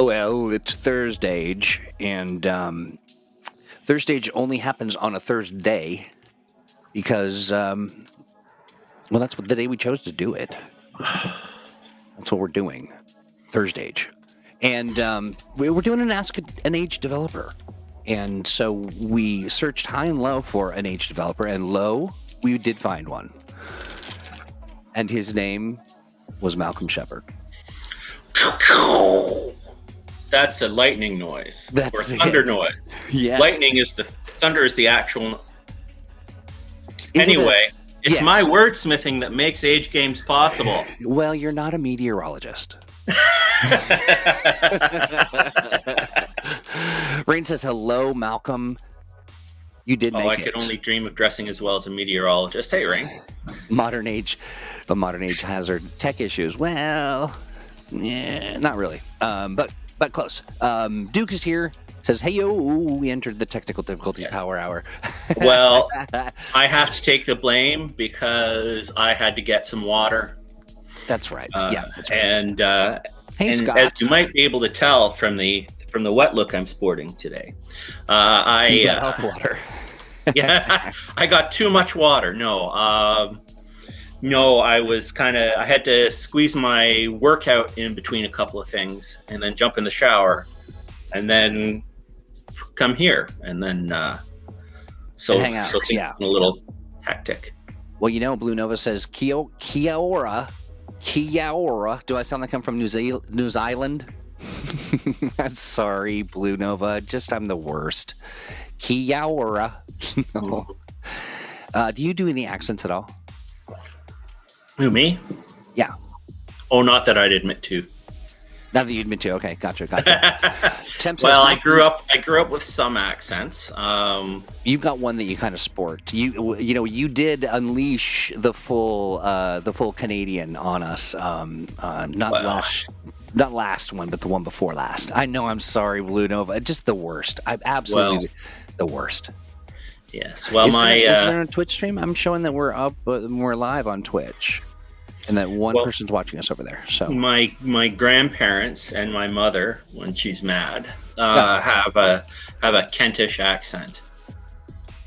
Oh, well, it's ThursdAGE, and ThursdAGE only happens on a Thursday because, well, that's the day we chose to do it. That's what we're doing, ThursdAGE. And we were doing an Ask an Age Developer. And so we searched high and low for an age developer, and lo, we did find one. And his name was Malcolm Sheppard. That's a lightning noise. That's or thunder noise. Yes. Lightning is thunder is the actual. Anyway, it's yes. my wordsmithing that makes age games possible. Well, you're not a meteorologist. Rain says, hello, Malcolm. You did make it. Oh, I could only dream of dressing as well as a meteorologist. Hey, Rain. Modern age hazard. Tech issues. Well, yeah, not really. But close. Duke is here. Says, hey, yo, we entered the technical difficulties power hour. Well, I have to take the blame because I had to get some water. That's right. That's right. And, hey, and Scott. as you might be able to tell from the wet look I'm sporting today, I got water. Yeah, I got too much water. No, I had to squeeze my workout in between a couple of things, and then jump in the shower, and then come here, and then so hang out. It's a little hectic. Well, Blue Nova says Kia-ora. Do I sound like I'm from New Zealand? I'm sorry, Blue Nova. I'm the worst. Kia-ora. No. Do you do any accents at all? Who, me? Yeah. Oh, not that I'd admit to. Not that you admit to. Okay, gotcha. Well, I grew up with some accents. You've got one that you kind of sport. You did unleash the full Canadian on us. Not last one, but the one before last. I know. I'm sorry, Blue Nova. Just the worst. I'm absolutely the worst. Yes. Well, is there a Twitch stream? I'm showing that we're up, we're live on Twitch, and that one person's watching us over there. So my grandparents and my mother, when she's mad, have a Kentish accent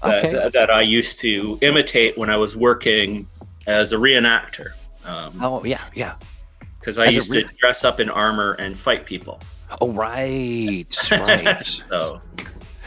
that I used to imitate when I was working as a reenactor. Yeah. Because I used to dress up in armor and fight people. Oh, right. So,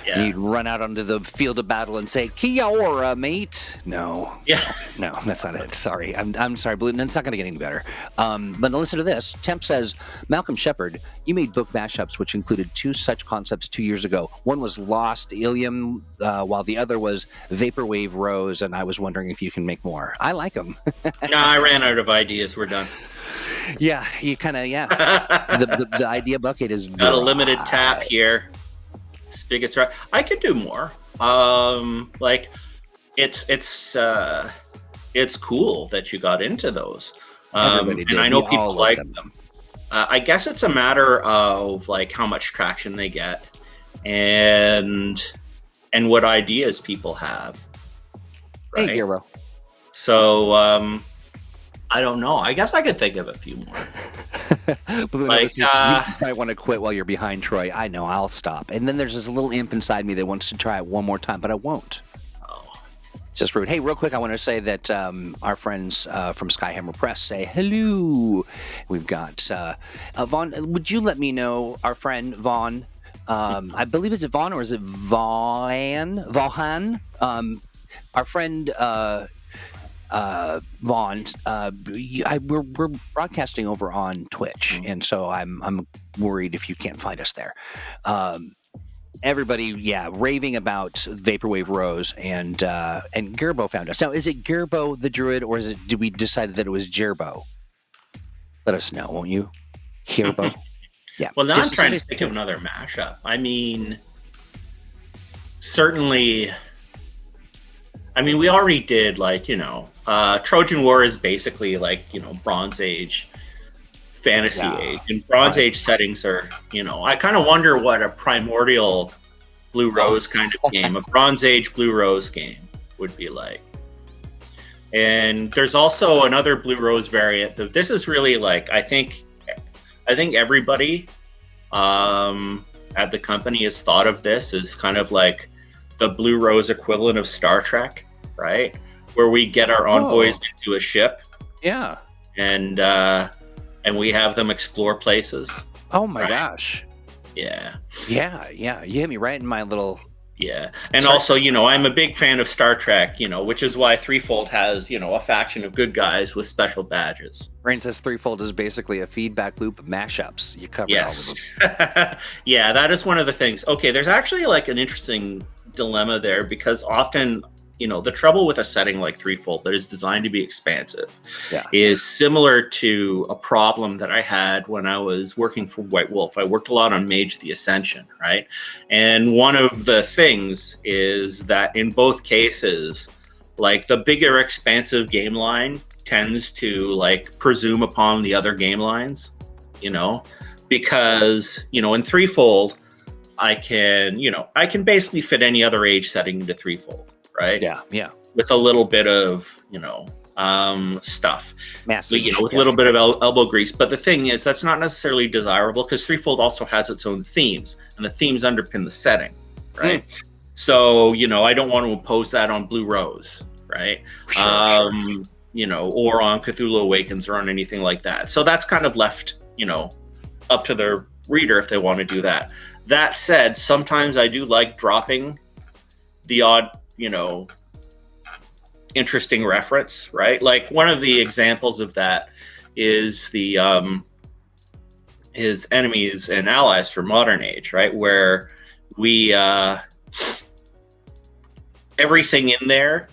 yeah. You'd run out onto the field of battle and say, Kia ora, mate. No. Yeah. No, that's not it. Sorry. I'm sorry, Blue. It's not going to get any better. But listen to this. Temp says, Malcolm Sheppard, you made book mashups which included two such concepts 2 years ago. One was Lost Ilium, while the other was Vaporwave Rose, and I was wondering if you can make more. I like them. No, I ran out of ideas. We're done. Yeah, you kind of, the idea bucket is dry. Got a limited tap here. Biggest right. I could do more. It's cool that you got into those. And I know people like them. I guess it's a matter of like how much traction they get and what ideas people have. Right? Hey, Giro. So I don't know. I guess I could think of a few more. Blue Nova says, you might want to quit while you're behind Troy. I know, I'll stop. And then there's this little imp inside me that wants to try it one more time, but I won't. Oh. Just rude. Hey, real quick, I want to say that our friends from Skyhammer Press say hello. We've got Vaughn. Would you let me know, our friend Vaughn? I believe, is it Vaughn or is it Vaughn? Our friend Vaughn, we're broadcasting over on Twitch, and so I'm worried if you can't find us there. Everybody, raving about Vaporwave Rose, and Gerbo found us. Now, is it Gerbo the Druid, or did we decide that it was Gerbo? Let us know, won't you? Gerbo. Yeah. Well, now I'm trying to think of another mashup. I mean, certainly. I mean, we already did, Trojan War is basically Bronze Age, fantasy age. And Bronze Age settings are, I kind of wonder what a primordial Blue Rose kind of game, a Bronze Age Blue Rose game would be like. And there's also another Blue Rose variant. This is really I think everybody at the company has thought of this as kind of like the Blue Rose equivalent of Star Trek, right? Where we get our envoys into a ship, yeah, and we have them explore places. Oh my gosh. Yeah. Yeah. You hit me right in my little. Yeah. And also, I'm a big fan of Star Trek, which is why Threefold has, a faction of good guys with special badges. Rain says Threefold is basically a feedback loop of mashups. You covered all of them. Yeah, that is one of the things. Okay, there's actually like an interesting dilemma there, because often, the trouble with a setting like Threefold that is designed to be expansive is similar to a problem that I had when I was working for White Wolf. I worked a lot on Mage the Ascension, right? And one of the things is that in both cases, like the bigger expansive game line tends to like presume upon the other game lines, because, in Threefold, I can basically fit any other age setting into Threefold. Right. Yeah. With a little bit of, stuff. Massive, with a little bit of elbow grease. But the thing is, that's not necessarily desirable, because Threefold also has its own themes, and the themes underpin the setting. Right. So, I don't want to impose that on Blue Rose. Right. Sure. Or on Cthulhu Awakens or on anything like that. So that's kind of left, up to the reader if they want to do that. That said, sometimes I do like dropping the odd, interesting reference, right? Like one of the examples of that is the his enemies and allies for Modern Age, right? Where we everything in there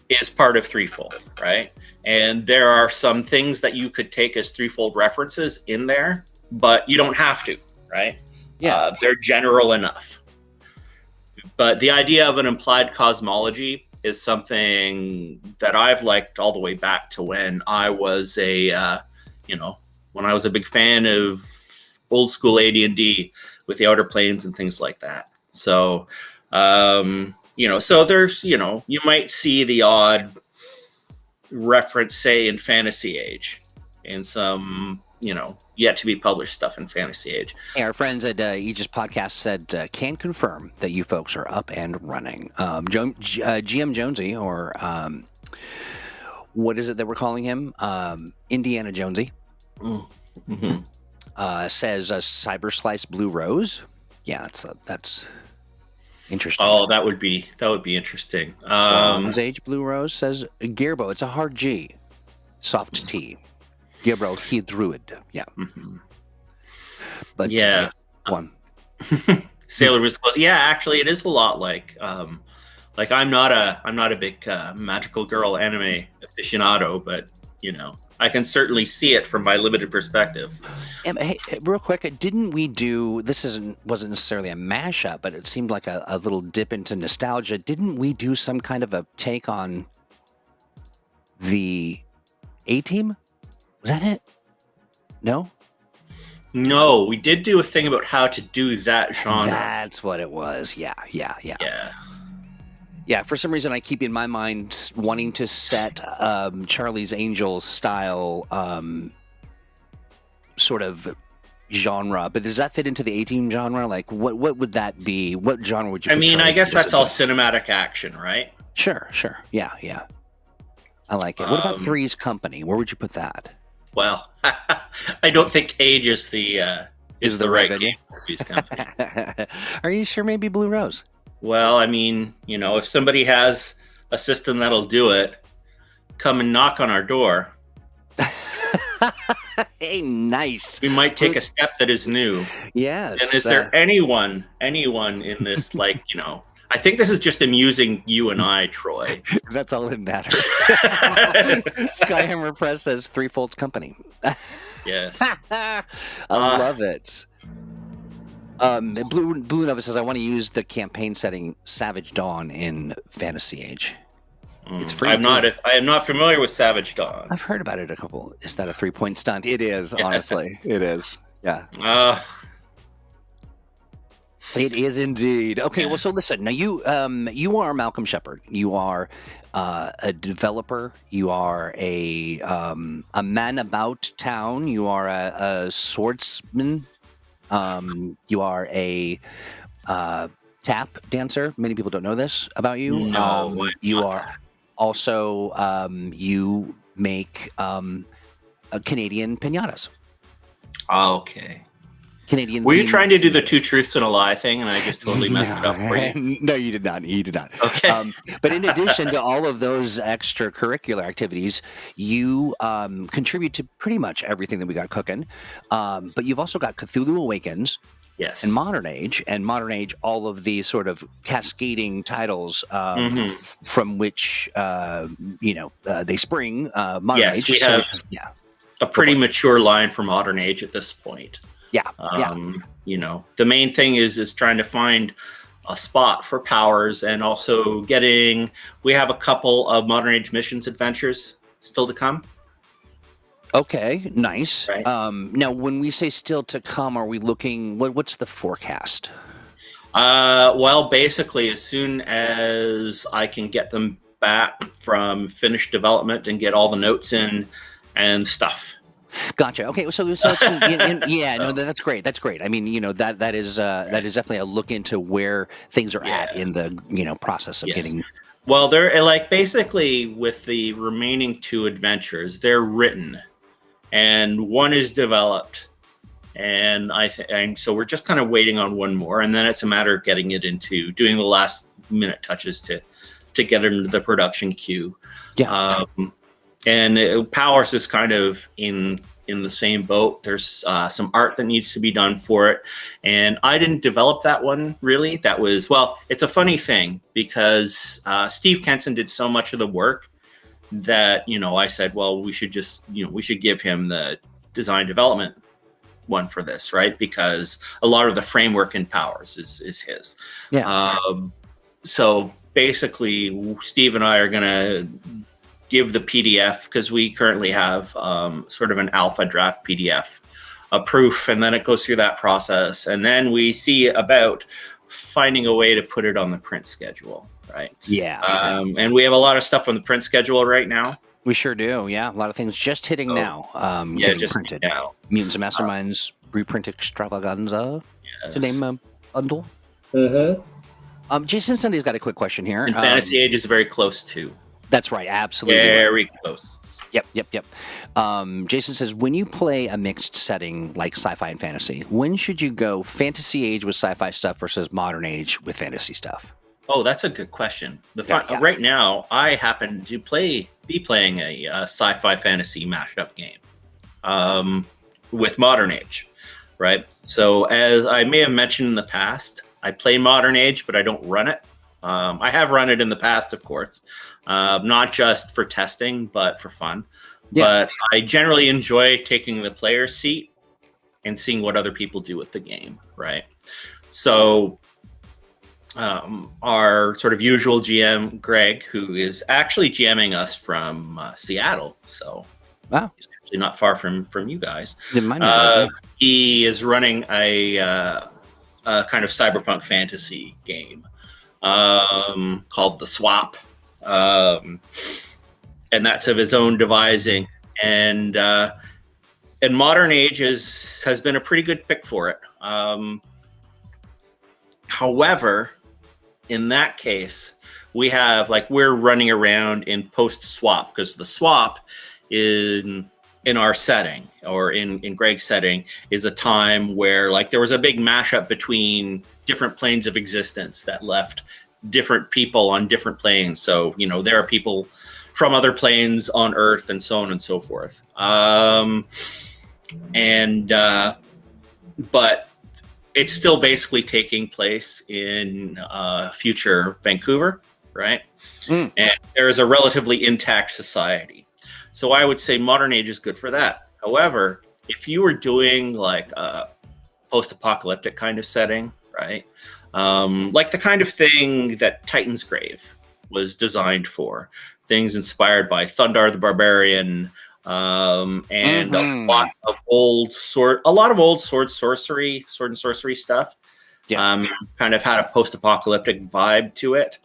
is part of Threefold, right? And there are some things that you could take as Threefold references in there, but you don't have to, right? Yeah, they're general enough. But the idea of an implied cosmology is something that I've liked all the way back to when I was when I was a big fan of old school AD&D with the Outer Planes and things like that. So, so there's, you might see the odd reference, say, in Fantasy Age, in some, yet to be published stuff in Fantasy Age. Hey, our friends at Aegis Podcast said, can confirm that you folks are up and running. GM Jonesy, or what is it that we're calling him? Indiana Jonesy, says Cyber Slice Blue Rose. Yeah, that's interesting. Oh, that would be interesting. ThursdAGE Blue Rose says Gerbo. It's a hard G, soft T. Gabriel, he druid. Yeah. But one. Sailor Moon's close. Yeah, actually, it is a lot like I'm not a big magical girl anime aficionado, but I can certainly see it from my limited perspective. Hey, real quick, didn't we do this? Wasn't necessarily a mashup, but it seemed like a little dip into nostalgia. Didn't we do some kind of a take on the A-Team? Was that it? No, we did do a thing about how to do that genre. That's what it was. Yeah. For some reason, I keep in my mind wanting to set Charlie's Angels style sort of genre. But does that fit into the A-Team genre? Like, what would that be? What genre would you? I guess that's all cinematic action, right? Sure. Yeah. I like it. What about Three's Company? Where would you put that? Well, I don't think Age is the right game for Three's Company. Are you sure? Maybe Blue Rose. Well, if somebody has a system that'll do it, come and knock on our door. Hey, nice. We might take a step that is new. Yes. And is there anyone in this, I think this is just amusing you and I, Troy. That's all that matters. Skyhammer Press says Threefold's Company. Yes. I love it. Blue Nova says, I want to use the campaign setting Savage Dawn in Fantasy Age. It's free. I am not familiar with Savage Dawn. I've heard about it a couple. Is that a 3-point stunt? It is, honestly. It is. Yeah. It is indeed. Okay, well, so listen. Now you are Malcolm Sheppard. You are a developer. You are a man about town. You are a swordsman. You are a tap dancer. Many people don't know this about you. No, You not are that. also you make Canadian pinatas. Okay. Canadian Were you themed. trying to do the 2 truths and a lie thing, and I just totally messed it up for you? No, you did not. You did not. Okay. But in addition to all of those extracurricular activities, you contribute to pretty much everything that we got cooking. But you've also got Cthulhu Awakens Yes. and Modern Age, all of the sort of cascading titles from which they spring. Modern Yes, Age. we have a pretty mature line for Modern Age at this point. Yeah. The main thing is trying to find a spot for powers, and also we have a couple of Modern Age missions adventures still to come. Okay, nice. Right. Now, when we say still to come, are we looking? What's the forecast? Well, basically, as soon as I can get them back from finished development and get all the notes in and stuff. Gotcha. Okay, so it's no, that's great. That's great. I mean, that is definitely a look into where things are at in the process of getting. Well, they're like basically with the remaining 2 adventures, they're written, and one is developed, and so we're just kind of waiting on one more, and then it's a matter of getting it into doing the last minute touches to get it into the production queue. Yeah. And Powers is kind of in the same boat. There's some art that needs to be done for it, and I didn't develop that one really. It's a funny thing because Steve Kenson did so much of the work that I said, well, we should give him the design development one for this, right? Because a lot of the framework in Powers is his. Yeah. So basically, Steve and I are gonna give the PDF, because we currently have sort of an alpha draft PDF, a proof, and then it goes through that process, and then we see about finding a way to put it on the print schedule, right? Yeah. And we have a lot of stuff on the print schedule right now. We sure do. Yeah, a lot of things just hitting now. Getting printed. Now. Mutants and Masterminds reprint extravaganza. Yes. To name a bundle. Mm-hmm. Jason Sunday's got a quick question here. And Fantasy Age is very close too. That's right. Absolutely. Very close. Yep. Jason says, when you play a mixed setting like sci-fi and fantasy, when should you go Fantasy Age with sci-fi stuff versus Modern Age with fantasy stuff? Oh, that's a good question. Right now, I happen to be playing a sci-fi fantasy mashup game with Modern Age, right? So as I may have mentioned in the past, I play Modern Age, but I don't run it. I have run it in the past, of course, not just for testing, but for fun. Yeah. But I generally enjoy taking the player's seat and seeing what other people do with the game, right? So our sort of usual GM, Greg, who is actually GMing us from Seattle, so he's actually not far from you guys. He is running a kind of cyberpunk fantasy game called The Swap, and that's of his own devising. And Modern Age has been a pretty good pick for it. However, in that case, we're running around in post-swap, because the swap in our setting, or in Greg's setting, is a time where there was a big mashup between different planes of existence that left different people on different planes. So, there are people from other planes on Earth and so on and so forth. But it's still basically taking place in future Vancouver, right? And there is a relatively intact society. So I would say Modern Age is good for that. However, if you were doing a post-apocalyptic kind of setting, right? Like the kind of thing that Titan's Grave was designed for, things inspired by Thundar the Barbarian, and a lot of old sword and sorcery stuff. Yeah. Kind of had a post-apocalyptic vibe to it.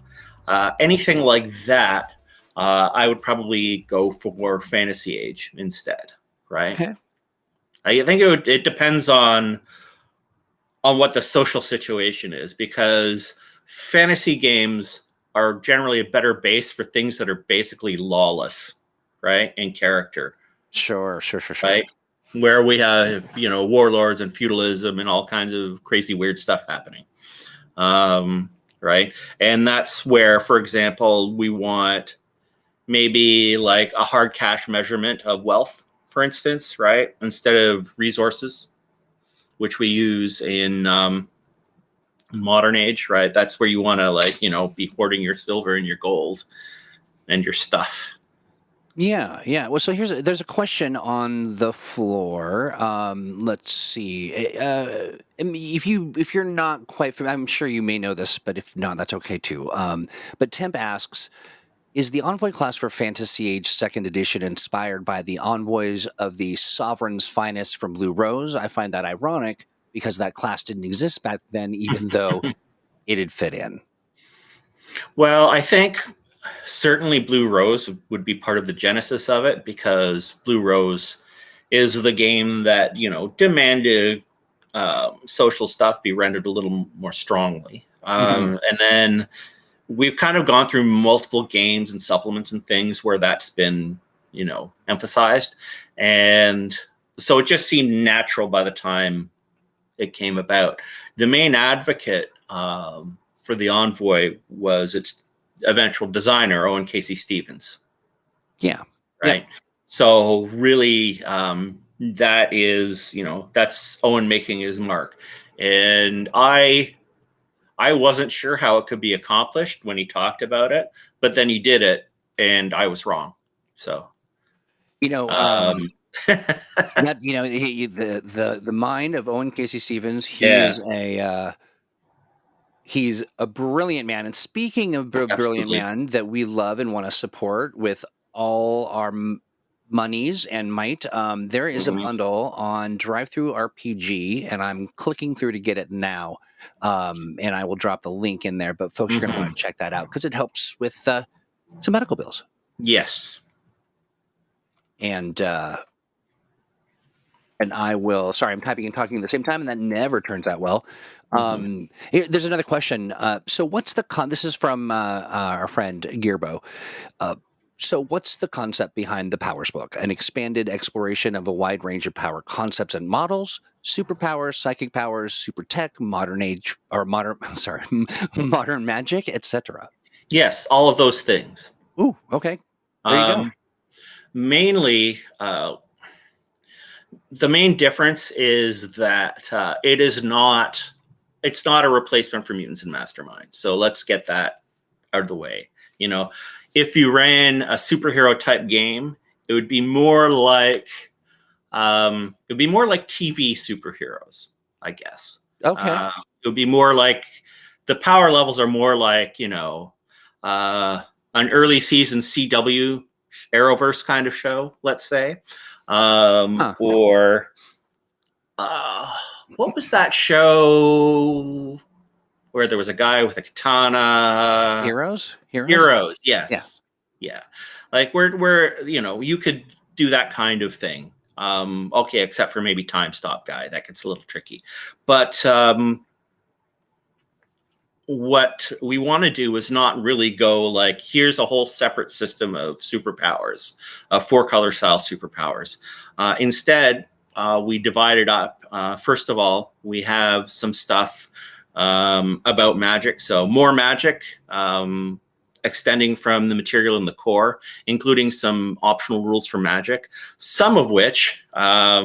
Anything like that, I would probably go for Fantasy Age instead, right? Okay. I think it depends on on what the social situation is, because fantasy games are generally a better base for things that are basically lawless, right? In character. Sure. Right. Where we have, warlords and feudalism and all kinds of crazy, weird stuff happening. Right. And that's where, for example, we want maybe like a hard cash measurement of wealth, for instance, right? Instead of resources, which we use in modern age, right? That's where you want to be hoarding your silver and your gold and your stuff. Yeah. Well, so there's a question on the floor. Let's see. If you're not quite familiar, I'm sure you may know this, but if not, that's okay too. But Temp asks, is the Envoy class for Fantasy Age 2nd Edition inspired by the envoys of the Sovereign's Finest from Blue Rose? I find that ironic because that class didn't exist back then, even though it had fit in. Well, I think certainly Blue Rose would be part of the genesis of it, because Blue Rose is the game that, demanded social stuff be rendered a little more strongly. And then we've kind of gone through multiple games and supplements and things where that's been, emphasized. And so it just seemed natural by the time it came about. The main advocate for the Envoy was its eventual designer, Owen Casey Stevens. Yeah. Right. Yep. So really, that is, that's Owen making his mark. And I wasn't sure how it could be accomplished when he talked about it, but then he did it and I was wrong. So, that, the mind of Owen Casey Stevens, he's a brilliant man. And speaking of brilliant man that we love and want to support with all our monies and might, there is a bundle on Drive-Thru RPG, and I'm clicking through to get it now. And I will drop the link in there, but folks are going to want to check that out because it helps with some medical bills. Yes. And I will, sorry, I'm typing and talking at the same time, and that never turns out well. There's another question. So what's this is from our friend Gearbo. So what's the concept behind the Powers book? An expanded exploration of a wide range of power concepts and models, superpowers, psychic powers, super tech, modern magic, etc. Yes, all of those things. Ooh, okay. There you go. Mainly, the main difference is that it's not a replacement for Mutants and Masterminds. So let's get that out of the way. If you ran a superhero type game, it would be more like TV superheroes, I guess. Okay. It would be more like the power levels are more like an early season CW Arrowverse kind of show, let's say. Or what was that show where there was a guy with a katana? Heroes, yes. Yeah. Like where you could do that kind of thing. Okay, except for maybe Time Stop Guy. That gets a little tricky. But what we want to do is not really go like, here's a whole separate system of superpowers, 4-color style superpowers. Instead, we divide it up. First of all, we have some stuff about magic. So more magic, extending from the material in the core, including some optional rules for magic, some of which are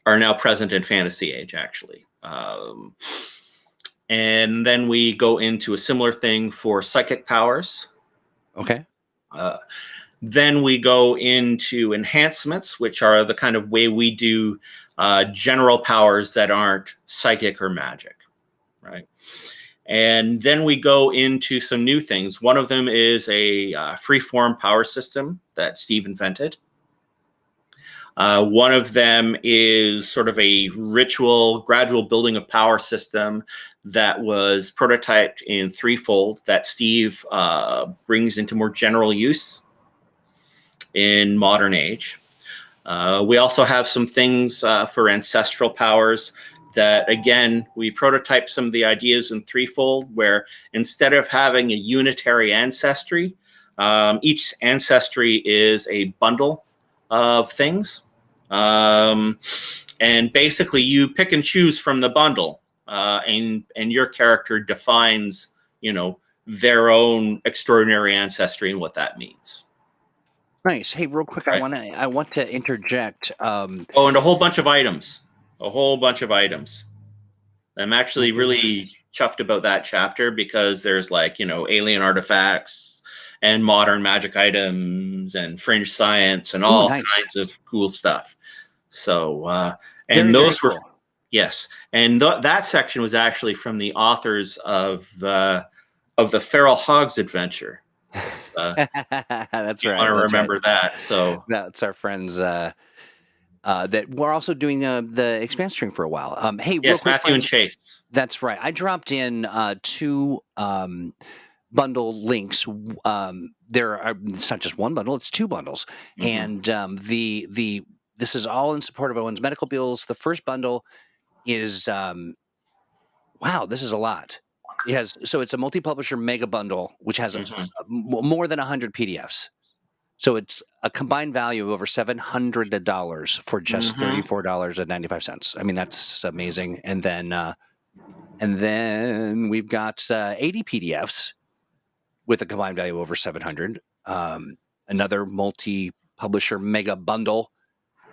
now present in Fantasy Age, actually. And then we go into a similar thing for psychic powers. Okay. Then we go into enhancements, which are the kind of way we do general powers that aren't psychic or magic, right? And then we go into some new things. One of them is a free-form power system that Steve invented. One of them is sort of a ritual, gradual building of power system that was prototyped in Threefold that Steve brings into more general use in modern age. We also have some things for ancestral powers that, again, we prototype some of the ideas in threefold, where instead of having a unitary ancestry, each ancestry is a bundle of things. And basically you pick and choose from the bundle, and your character defines, their own extraordinary ancestry and what that means. Nice. Hey, real quick, Right. I want to interject. And a whole bunch of items. I'm actually really chuffed about that chapter, because there's alien artifacts and modern magic items and fringe science and all kinds of cool stuff. So, and those were, yes. And that section was actually from the authors of the Feral Hogs adventure. That's right. I want to remember that. So that's our friends that we're also doing the expanse string for a while. Hey, yes, real quick, Matthew friends, and Chase. That's right. I dropped in 2 bundle links. It's not just one bundle; it's 2 bundles, and this is all in support of Owen's medical bills. The first bundle is wow, this is a lot. It's a multi-publisher mega bundle, which has more than 100 PDFs. So it's a combined value of over $700 for just $34.95. I mean, that's amazing. And then we've got 80 PDFs with a combined value of over 700. Another multi-publisher mega bundle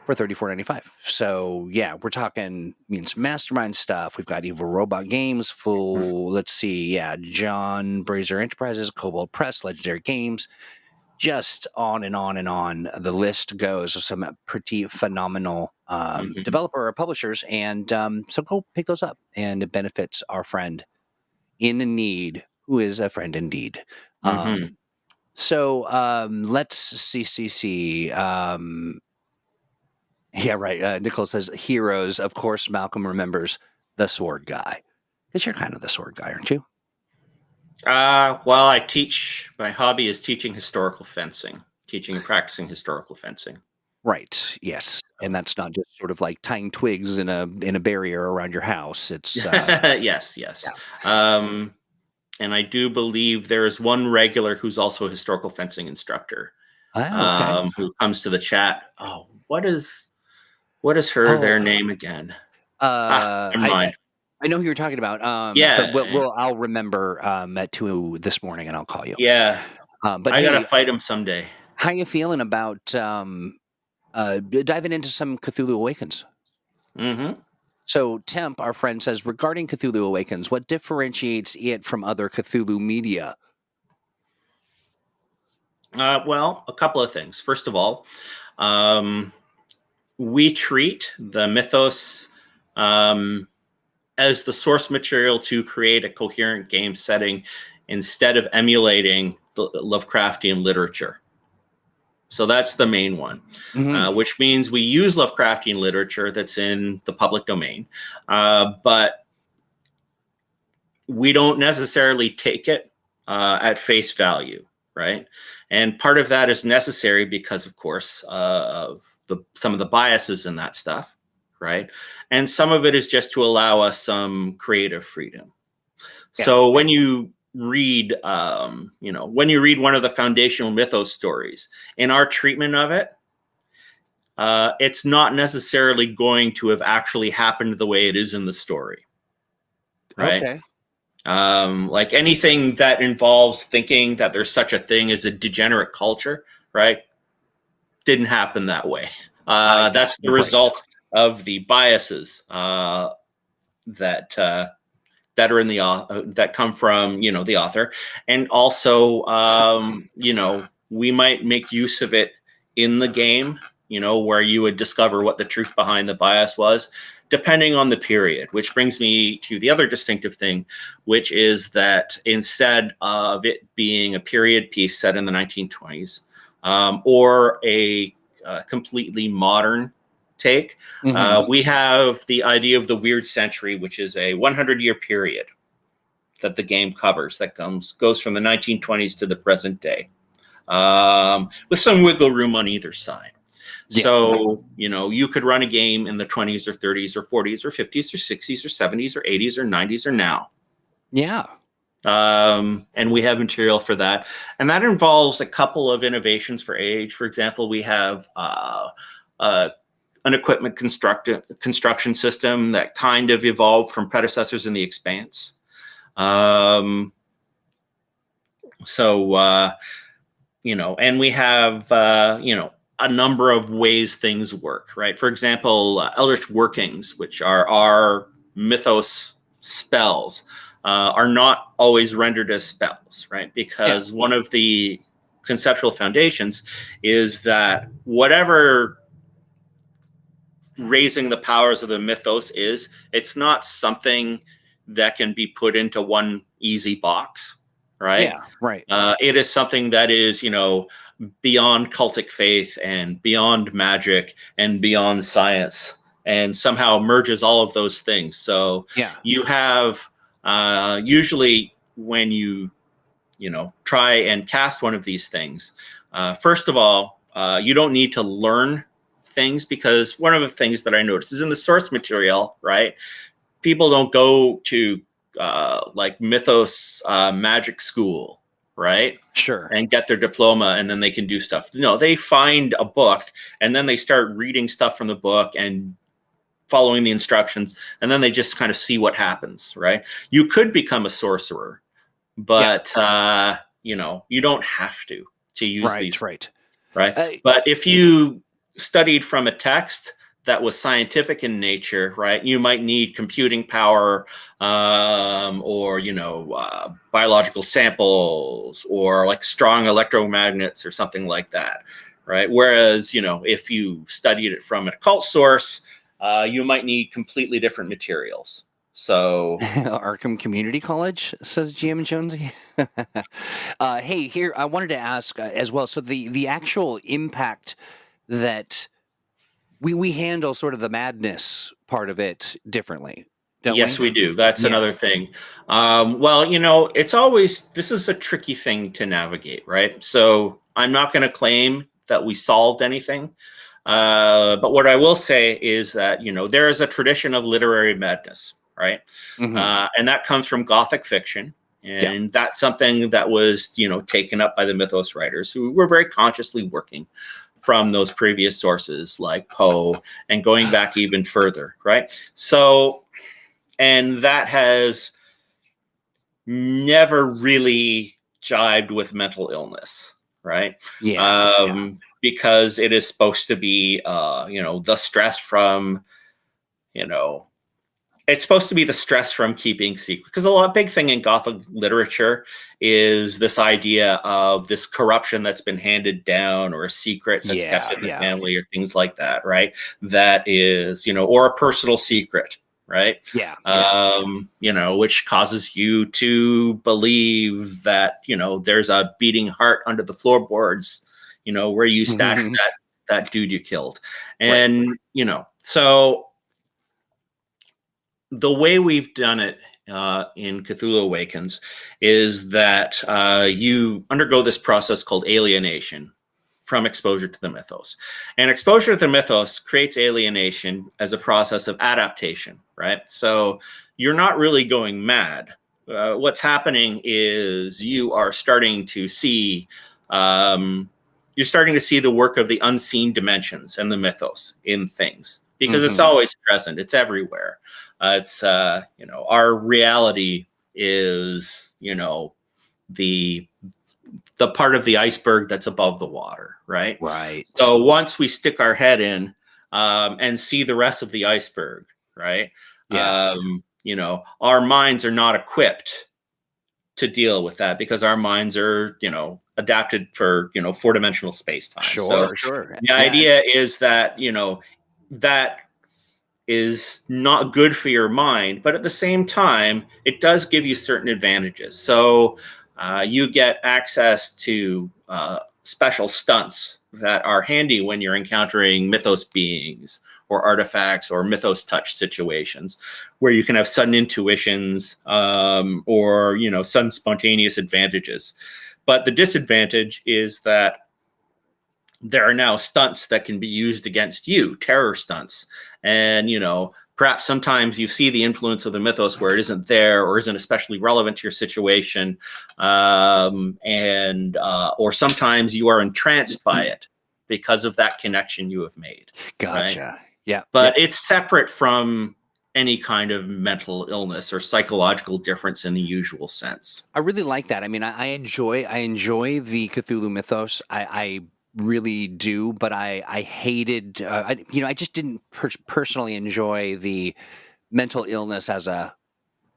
for $34.95. So yeah, we're talking means mastermind stuff. We've got Evil Robot Games, full. Let's see, John Brazier Enterprises, Cobalt Press, Legendary Games, just on and on and on. The list goes of some pretty phenomenal developer or publishers, and so go pick those up, and it benefits our friend in need, who is a friend indeed. So let's see. Yeah, right. Nicole says heroes. Of course, Malcolm remembers the sword guy. Because you're kind of the sword guy, aren't you? Well, I teach. My hobby is teaching historical fencing, teaching and practicing historical fencing. Right. Yes, and that's not just sort of like tying twigs in a barrier around your house. It's yes. Yeah. And I do believe there is one regular who's also a historical fencing instructor. Who comes to the chat. Oh, what is their name again? Never mind. I know who you're talking about. But I'll remember at 2 this morning, and I'll call you. Yeah. But I gotta fight him someday. How you feeling about diving into some Cthulhu Awakens? So Temp, our friend, says, regarding Cthulhu Awakens, what differentiates it from other Cthulhu media? Well, a couple of things. First of all, we treat the mythos as the source material to create a coherent game setting instead of emulating the Lovecraftian literature. So that's the main one, which means we use Lovecraftian literature that's in the public domain, but we don't necessarily take it at face value, right? And part of that is necessary because, of course, of some of the biases in that stuff, right? And some of it is just to allow us some creative freedom. Yeah. So when you read, when you read one of the foundational mythos stories, in our treatment of it, it's not necessarily going to have actually happened the way it is in the story, right? Okay. Like anything that involves thinking that there's such a thing as a degenerate culture, right? Didn't happen that way. That's the result of the biases that are in the that come from the author, and also we might make use of it in the game, where you would discover what the truth behind the bias was, depending on the period. Which brings me to the other distinctive thing, which is that instead of it being a period piece set in the 1920s or a completely modern take, we have the idea of the weird century, which is a 100-year period that the game covers, that goes from the 1920s to the present day, with some wiggle room on either side. Yeah. So, you could run a game in the 20s or 30s or 40s or 50s or 60s or 70s or 80s or 90s or now. Yeah. And we have material for that. And that involves a couple of innovations for Age. For example, we have an equipment construction system that kind of evolved from predecessors in the Expanse. And we have, a number of ways things work, right? For example, Eldritch Workings, which are our Mythos spells, are not always rendered as spells, right? Because one of the conceptual foundations is that whatever raising the powers of the mythos is, it's not something that can be put into one easy box, right? Yeah, right. It is something that is, beyond cultic faith and beyond magic and beyond science, and somehow merges all of those things. So you have usually when you try and cast one of these things, first of all, you don't need to learn things, because one of the things that I noticed is in the source material, right? People don't go to like Mythos magic school, right? Sure. And get their diploma, and then they can do stuff. No, they find a book, and then they start reading stuff from the book and following the instructions, and then they just kind of see what happens, right? You could become a sorcerer, but you don't have to use these, right? But if you studied from a text that was scientific in nature, right, you might need computing power, or biological samples, or like strong electromagnets or something like that, right? Whereas if you studied it from an occult source, you might need completely different materials. So Arkham Community College, says GM Jonesy. Hey, here I wanted to ask as well. So the actual impact that we handle sort of the madness part of it differently. Yes, we do. That's another thing. Well, it's always, this is a tricky thing to navigate, right? So I'm not going to claim that we solved anything. But what I will say is that, there is a tradition of literary madness, right? And that comes from Gothic fiction. And that's something that was, taken up by the mythos writers, who were very consciously working from those previous sources like Poe, and going back even further, right? So, and that has never really jibed with mental illness, right? Because it is supposed to be, the stress from, it's supposed to be the stress from keeping secret. Because big thing in Gothic literature is this idea of this corruption that's been handed down, or a secret that's kept in the family, or things like that, right? That is, or a personal secret, right? Which causes you to believe that, there's a beating heart under the floorboards, where you stashed that dude you killed. And, so the way we've done it in Cthulhu Awakens is that you undergo this process called alienation from exposure to the mythos. And exposure to the mythos creates alienation as a process of adaptation, right? So you're not really going mad. What's happening is you are starting to see the work of the unseen dimensions and the mythos in things, because it's always present. It's everywhere. It's our reality is the part of the iceberg that's above the water, right? Right. So once we stick our head in and see the rest of the iceberg, right? Our minds are not equipped to deal with that, because our minds are adapted for 4-dimensional space time. Sure. The idea is that that is not good for your mind, but at the same time, it does give you certain advantages. So you get access to special stunts that are handy when you're encountering mythos beings or artifacts or mythos touch situations, where you can have sudden intuitions or sudden spontaneous advantages. But the disadvantage is that there are now stunts that can be used against you, terror stunts. And, perhaps sometimes you see the influence of the mythos where it isn't there or isn't especially relevant to your situation. Or sometimes you are entranced by it because of that connection you have made. Gotcha. Right? Yeah. But it's separate from any kind of mental illness or psychological difference in the usual sense. I really like that. I mean, I enjoy the Cthulhu mythos. I really do, but I hated. I just didn't personally enjoy the mental illness as a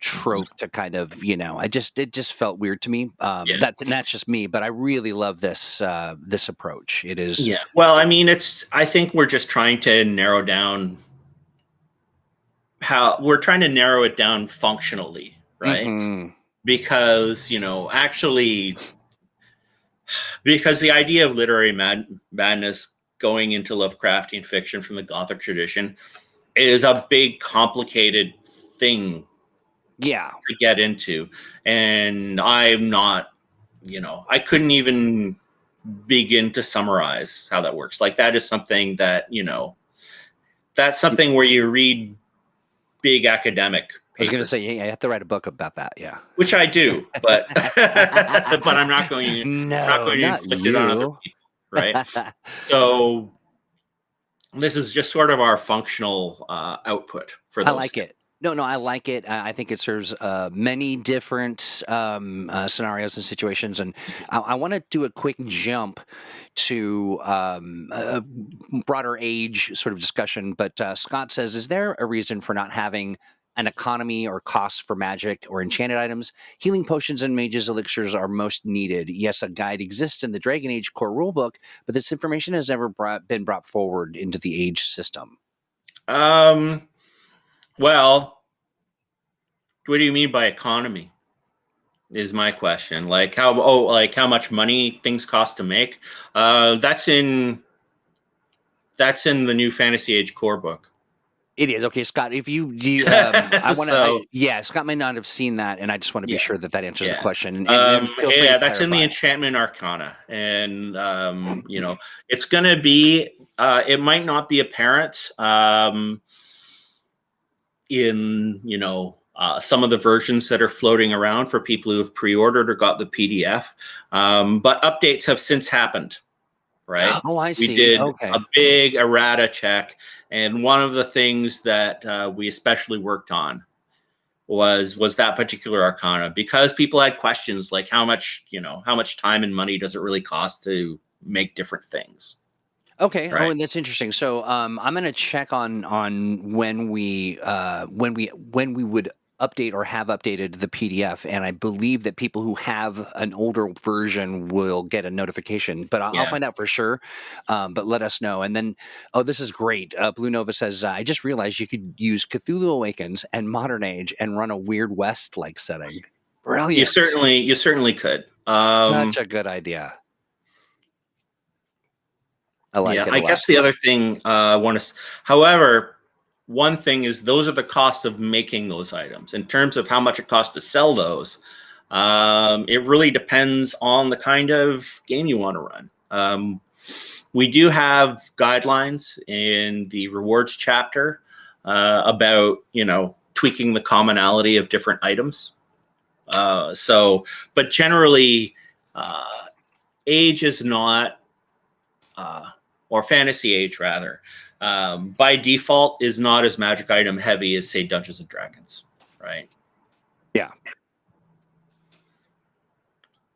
trope to kind of. It just felt weird to me. Yeah. That's just me, but I really love this this approach. It is. Yeah. Well, I mean, I think we're just trying to narrow down it down functionally, right? Mhm. Because, actually, because the idea of literary madness going into Lovecraftian fiction from the Gothic tradition is a big, complicated thing to get into. And I'm not, I couldn't even begin to summarize how that works. Like, that is something that, that's something where you read big academic papers. I was going to say, yeah, I have to write a book about that. Yeah, which I do, but but I'm not going to. Inflict it on other people, right? So this is just sort of our functional output for those. I like it. No, I like it. I think it serves many different scenarios and situations. And I want to do a quick jump to a broader age sort of discussion. But Scott says, is there a reason for not having an economy or cost for magic or enchanted items? Healing potions and mages elixirs are most needed. Yes, a guide exists in the Dragon Age core rulebook, but this information has never been brought forward into the age system. Well, what do you mean by economy? Is my question. Like how much money things cost to make? That's in the new Fantasy Age core book. It is. Okay, Scott, if I want to, Scott may not have seen that, and I just want to be sure that answers the question. And feel free to that's in the Enchantment Arcana. And, it's going to be, it might not be apparent in, some of the versions that are floating around for people who have pre-ordered or got the PDF. But updates have since happened. Right. Oh, I see. We did a big errata check. And one of the things that we especially worked on was that particular arcana, because people had questions like how much time and money does it really cost to make different things? Okay. Right? Oh, and that's interesting. So I'm going to check on when we would update or have updated the PDF, and I believe that people who have an older version will get a notification, but I'll find out for sure. But let us know. And then, this is great. Blue Nova says, I just realized you could use Cthulhu Awakens and Modern Age and run a Weird West like setting. Brilliant. You certainly could. Such a good idea. I like it. I guess the other thing I want to, however, one thing is those are the costs of making those items. In terms of how much it costs to sell those, it really depends on the kind of game you want to run. We do have guidelines in the rewards chapter about, tweaking the commonality of different items. But generally, age is not, or Fantasy Age rather, by default is not as magic item heavy as, say, Dungeons and Dragons, right? Yeah.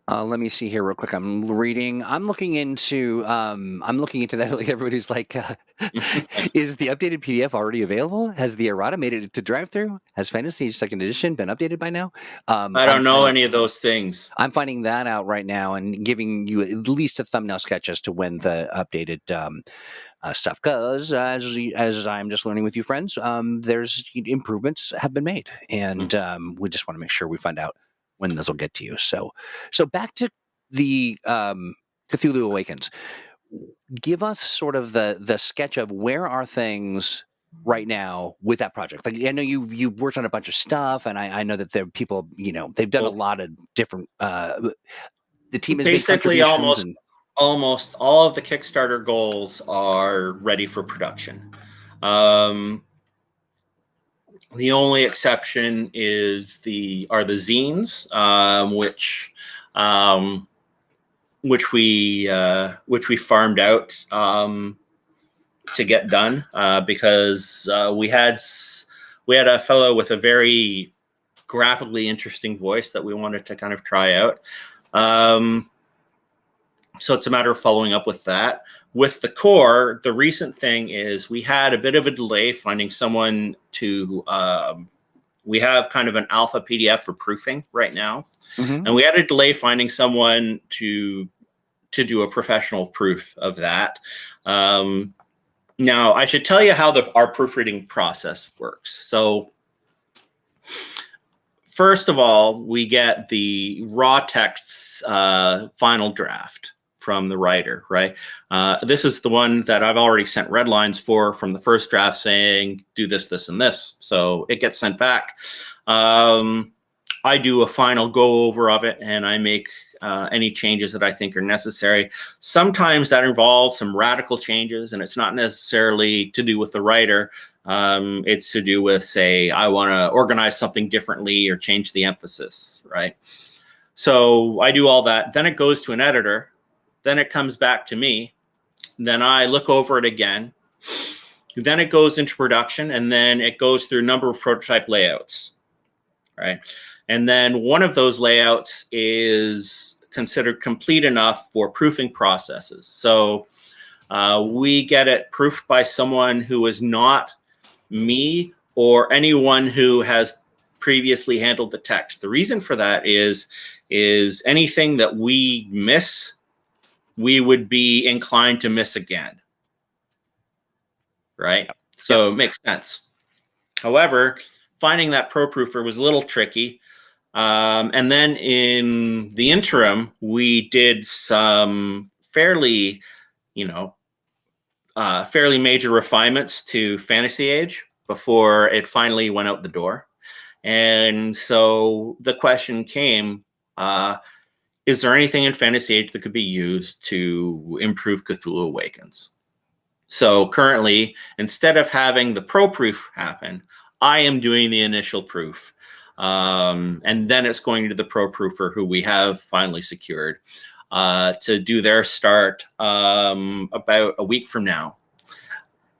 Let me see here real quick. I'm looking into that. Like, everybody's like, is the updated PDF already available? Has the errata made it to drive through? Has Fantasy Age 2nd Edition been updated by now? I don't know any of those things. I'm finding that out right now and giving you at least a thumbnail sketch as to when the updated stuff, because as I'm just learning with you friends, there's improvements have been made, and we just want to make sure we find out when this will get to you. So back to the Cthulhu Awakens. Give us sort of the sketch of where are things right now with that project. Like, I know you've worked on a bunch of stuff, and I know that there are people, they've done a lot of different. The team has basically made contributions almost all of the Kickstarter goals are ready for production. The only exception is the zines, which we farmed out to get done because we had a fellow with a very graphically interesting voice that we wanted to kind of try out. So it's a matter of following up with that. With the core, the recent thing is we had a bit of a delay finding someone to, we have kind of an alpha PDF for proofing right now. Mm-hmm. And we had a delay finding someone to do a professional proof of that. Now, I should tell you how our proofreading process works. So first of all, we get the raw text's final draft from the writer, right? This is the one that I've already sent red lines for from the first draft saying, do this, this, and this. So it gets sent back. I do a final go over of it and I make any changes that I think are necessary. Sometimes that involves some radical changes and it's not necessarily to do with the writer. It's to do with, say, I want to organize something differently or change the emphasis, right? So I do all that. Then it goes to an editor. Then it comes back to me. Then I look over it again. Then it goes into production, and then it goes through a number of prototype layouts, right? And then one of those layouts is considered complete enough for proofing processes. So we get it proofed by someone who is not me or anyone who has previously handled the text. The reason for that is anything that we miss, we would be inclined to miss again, right? So it makes sense. However, finding that pro proofer was a little tricky. And then in the interim, we did some fairly major refinements to Fantasy Age before it finally went out the door. And so the question came, is there anything in Fantasy Age that could be used to improve Cthulhu Awakens? So currently, instead of having the pro proof happen, I am doing the initial proof. And then it's going to the pro proofer who we have finally secured to do their start about a week from now.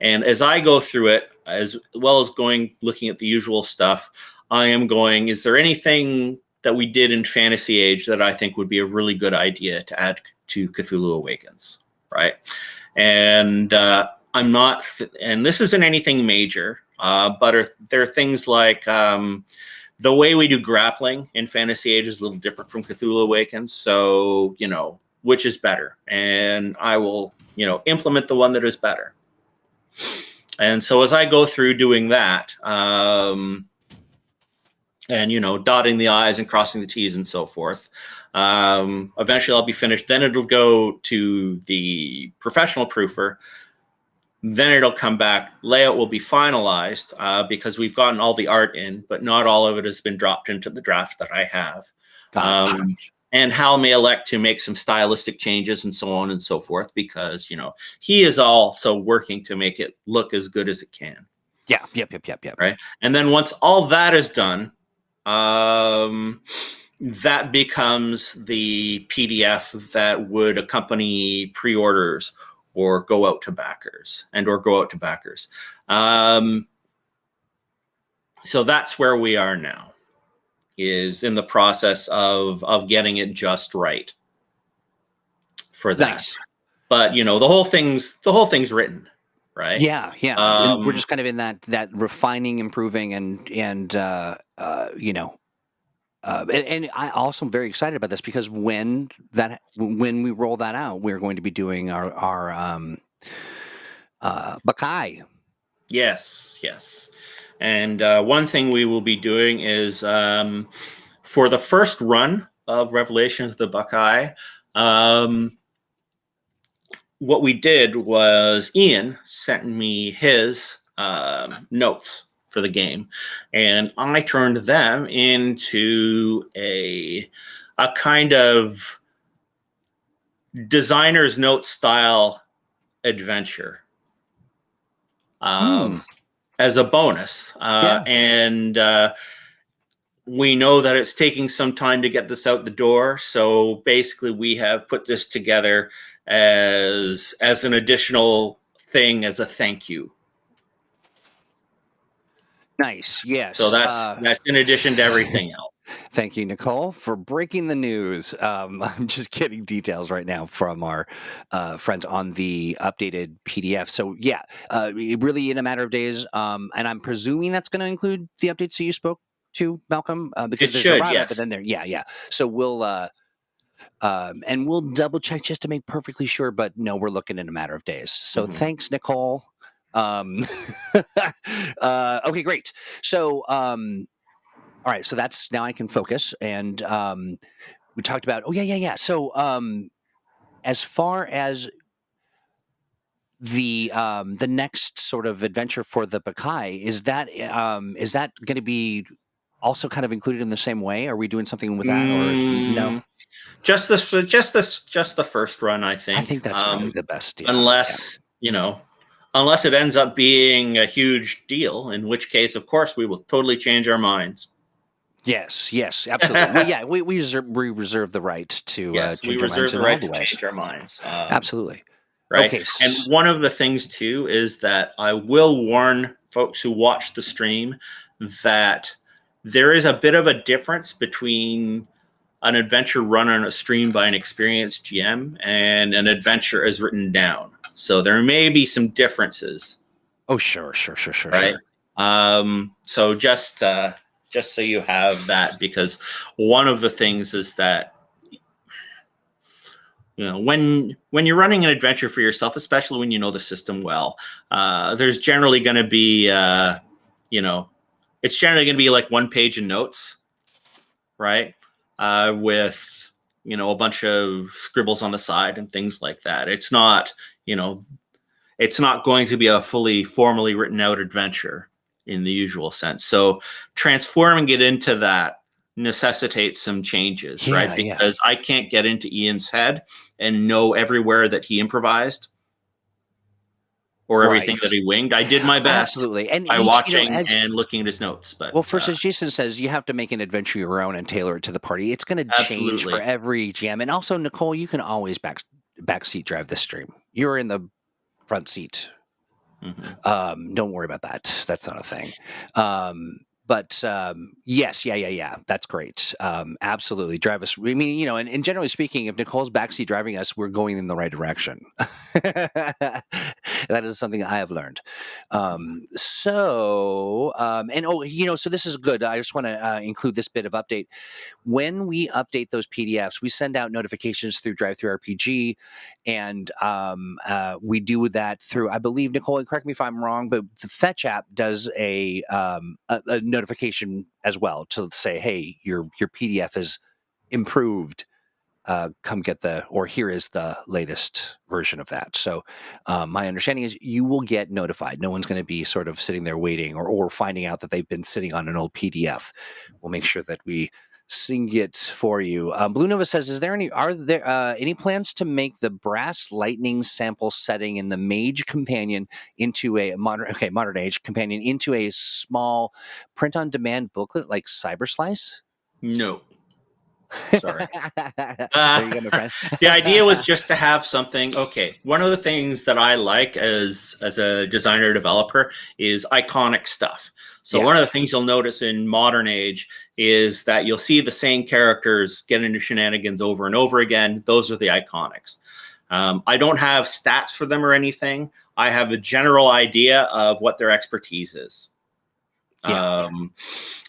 And as I go through it, as well as looking at the usual stuff, I am going, is there anything that we did in Fantasy Age that I think would be a really good idea to add to Cthulhu Awakens, right? And I'm not, and this isn't anything major, but there are things like the way we do grappling in Fantasy Age is a little different from Cthulhu Awakens. So, which is better? And I will, implement the one that is better. And so as I go through doing that, and, dotting the I's and crossing the T's and so forth, eventually I'll be finished. Then it'll go to the professional proofer. Then it'll come back. Layout will be finalized because we've gotten all the art in, but not all of it has been dropped into the draft that I have. Gotcha. And Hal may elect to make some stylistic changes and so on and so forth because, he is also working to make it look as good as it can. Yeah. Yep. Right. And then once all that is done, that becomes the PDF that would accompany pre-orders or go out to backers. So that's where we are now, is in the process of getting it just right for that. Nice. But the whole thing's written, right? Yeah. And we're just kind of in that refining, improving, and I also am very excited about this because when we roll that out, we're going to be doing our Bakai. Yes. And one thing we will be doing is for the first run of Revelations of the Bakai, what we did was Ian sent me his notes for the game, and I turned them into a kind of designer's note style adventure as a bonus. And we know that it's taking some time to get this out the door. So basically we have put this together as an additional thing, as a thank you. Nice. Yes. So that's in addition to everything else. Thank you, Nicole, for breaking the news. I'm just getting details right now from our friends on the updated PDF. So yeah, really in a matter of days. And I'm presuming that's going to include the updates that you spoke to, Malcolm, because there's a wrap-up, but then there, yeah. So we'll and we'll double check just to make perfectly sure. But no, we're looking in a matter of days. So thanks, Nicole. Okay, great. So, all right. So that's now I can focus. And we talked about. Oh yeah. So, as far as the next sort of adventure for the Bakai, is that going to be also kind of included in the same way? Are we doing something with that, or no? Just the first run, I think. I think that's going to be the best. Yeah. Unless unless it ends up being a huge deal, in which case, of course, we will totally change our minds. Yes, absolutely. Well, yeah, we reserve the right to change our minds. Absolutely. Right. Okay. And one of the things too is that I will warn folks who watch the stream that there is a bit of a difference between an adventure run on a stream by an experienced GM and an adventure as written down. So there may be some differences. Oh, sure. Right. So just so you have that, because one of the things is that, when you're running an adventure for yourself, especially when you know the system well, there's generally going to be, it's generally going to be like one page of notes, right? With, a bunch of scribbles on the side and things like that. It's not, it's not going to be a fully formally written out adventure in the usual sense. So transforming it into that necessitates some changes, right? Because I can't get into Ian's head and know everywhere that he improvised or everything that he winged. I did my best by watching and looking at his notes. But first, as Jason says, you have to make an adventure your own and tailor it to the party. It's going to change for every GM. And also, Nicole, you can always backseat drive this stream. You're in the front seat. Don't worry about that. That's not a thing. But yes, yeah. That's great. Absolutely. Drive us. I mean, and generally speaking, if Nicole's backseat driving us, we're going in the right direction. That is something I have learned. So this is good. I just want to include this bit of update. When we update those PDFs, we send out notifications through DriveThruRPG, and we do that through, I believe, Nicole, and correct me if I'm wrong, but the Fetch app does a notification as well to say, hey, your PDF is improved. Come get or here is the latest version of that. So my understanding is you will get notified. No one's going to be sort of sitting there waiting or finding out that they've been sitting on an old PDF. We'll make sure that we sing it for you. Blue Nova says, are there any plans to make the Brass Lightning sample setting in the Mage Companion into a modern age companion into a small print-on-demand booklet like Cyberslice? No. Sorry. There you go, my friend. The idea was just to have something. Okay. One of the things that I like as a designer developer is iconic stuff. So one of the things you'll notice in modern age is that you'll see the same characters get into shenanigans over and over again. Those are the iconics. I don't have stats for them or anything. I have a general idea of what their expertise is.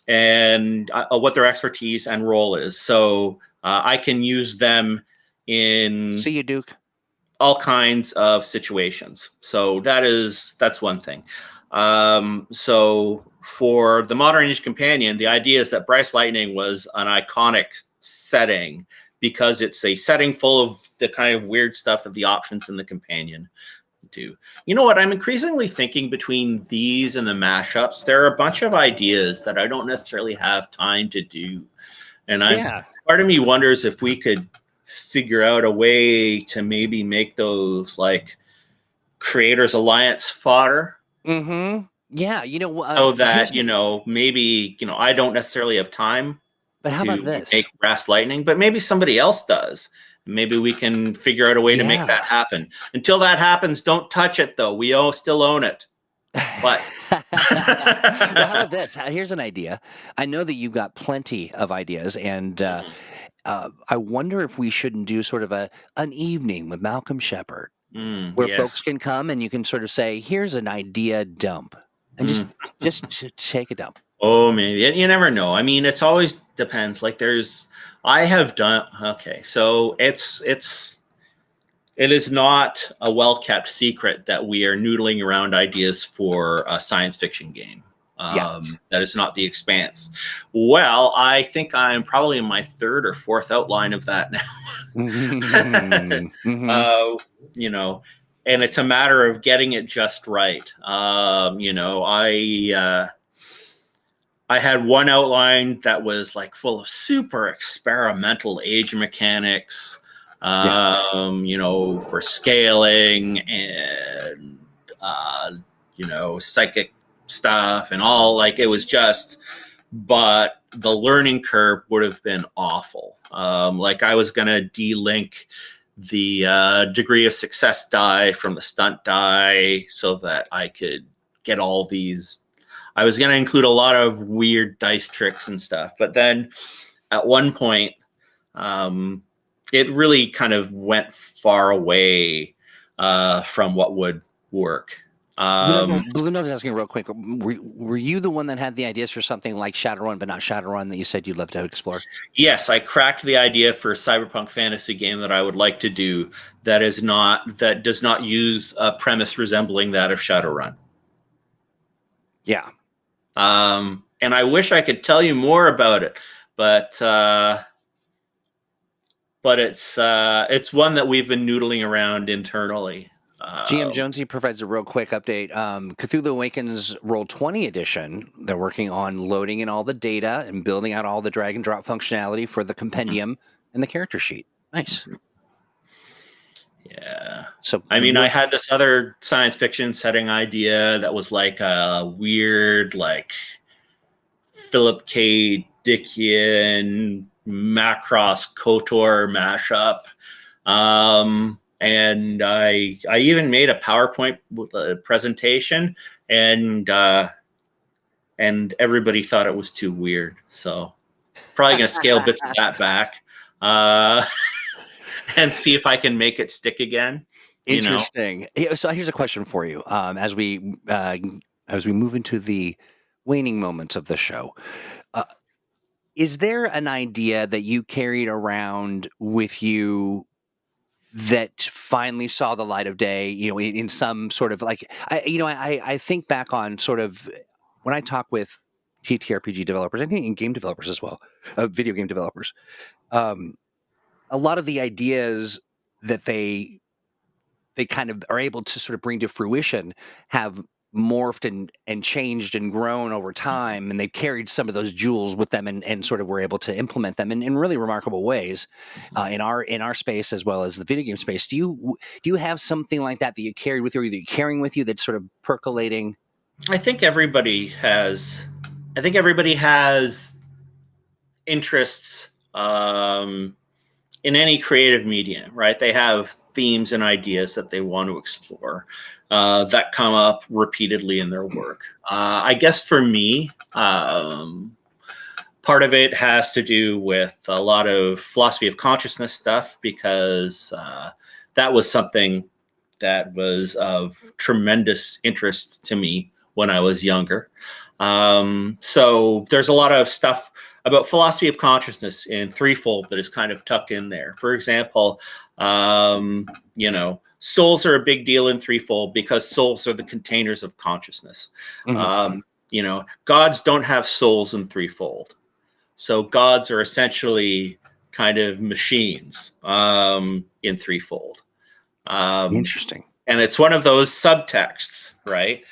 And what their expertise and role is. So I can use them in See you, Duke. all kinds of situations. So that's one thing. So for the Modern Age Companion, the idea is that Brass Lightning was an iconic setting because it's a setting full of the kind of weird stuff that the options in the companion do. You know what? I'm increasingly thinking between these and the mashups, there are a bunch of ideas that I don't necessarily have time to do. And part of me wonders if we could figure out a way to maybe make those like Creators Alliance fodder. Mm-hmm. Yeah, So here's that, maybe, I don't necessarily have time but how about to this? make Brass Lightning, but maybe somebody else does. Maybe we can figure out a way to make that happen. Until that happens, don't touch it, though. We still own it. But Well, how about this? Here's an idea. I know that you got plenty of ideas, and I wonder if we shouldn't do sort of an evening with Malcolm Sheppard, where folks yes. can come and you can sort of say, "Here's an idea dump," and just take a dump. Oh, maybe. You never know. I mean, it's always depends. Like I have done, okay. So it is not a well-kept secret that we are noodling around ideas for a science fiction game. That is not The Expanse. Well, I think I'm probably in my third or fourth outline of that now. Mm-hmm. And it's a matter of getting it just right. I had one outline that was like full of super experimental age mechanics, for scaling and, psychic stuff and all. Like it was just, but the learning curve would have been awful. Like I was going to de-link the degree of success die from the stunt die so that I could get all these. I was going to include a lot of weird dice tricks and stuff. But then at one point, it really kind of went far away from what would work. Blue Note is asking real quick. Were you the one that had the ideas for something like Shadowrun, but not Shadowrun, that you said you'd love to explore? Yes, I cracked the idea for a cyberpunk fantasy game that I would like to do that does not use a premise resembling that of Shadowrun. Yeah. And I wish I could tell you more about it, but it's one that we've been noodling around internally. GM Jonesy provides a real quick update. Cthulhu Awakens Roll20 edition. They're working on loading in all the data and building out all the drag and drop functionality for the compendium and the character sheet. Nice. Yeah. So I mean, I had this other science fiction setting idea that was like a weird, like Philip K. Dickian Macross KOTOR mashup. And I even made a PowerPoint presentation, and everybody thought it was too weird. So probably going to scale bits of that back and see if I can make it stick again. Interesting. So here's a question for you. As we move into the waning moments of the show, is there an idea that you carried around with you that finally saw the light of day, in some sort of like, I think back on sort of when I talk with TTRPG developers, I think in game developers as well, video game developers, a lot of the ideas that they kind of are able to sort of bring to fruition have morphed and changed and grown over time, and they've carried some of those jewels with them and sort of were able to implement them in really remarkable ways in our space as well as the video game space. Do you have something like that you carried with you, or that you're carrying with you, that's sort of percolating? I think everybody has interests in any creative medium, right? They have themes and ideas that they want to explore that come up repeatedly in their work. I guess for me, part of it has to do with a lot of philosophy of consciousness stuff, because that was something that was of tremendous interest to me when I was younger. So there's a lot of stuff about philosophy of consciousness in Threefold that is kind of tucked in there. For example, souls are a big deal in Threefold because souls are the containers of consciousness. Mm-hmm. Gods don't have souls in Threefold. So gods are essentially kind of machines in Threefold. Interesting. And it's one of those subtexts, right?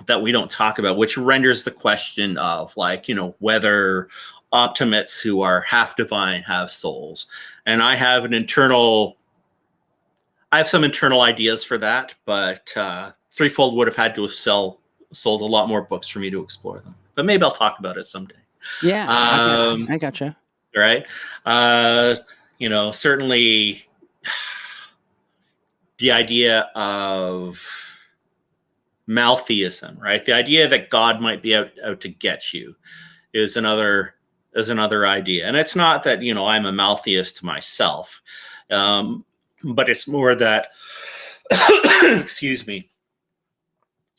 That we don't talk about, which renders the question of whether optimates who are half divine, half souls. And I have some internal ideas for that, but Threefold would have had to have sold a lot more books for me to explore them. But maybe I'll talk about it someday. Yeah, I gotcha. Right. Certainly the idea of maltheism, right? The idea that God might be out to get you is another idea. And it's not that, I'm a maltheist myself, but it's more that, excuse me,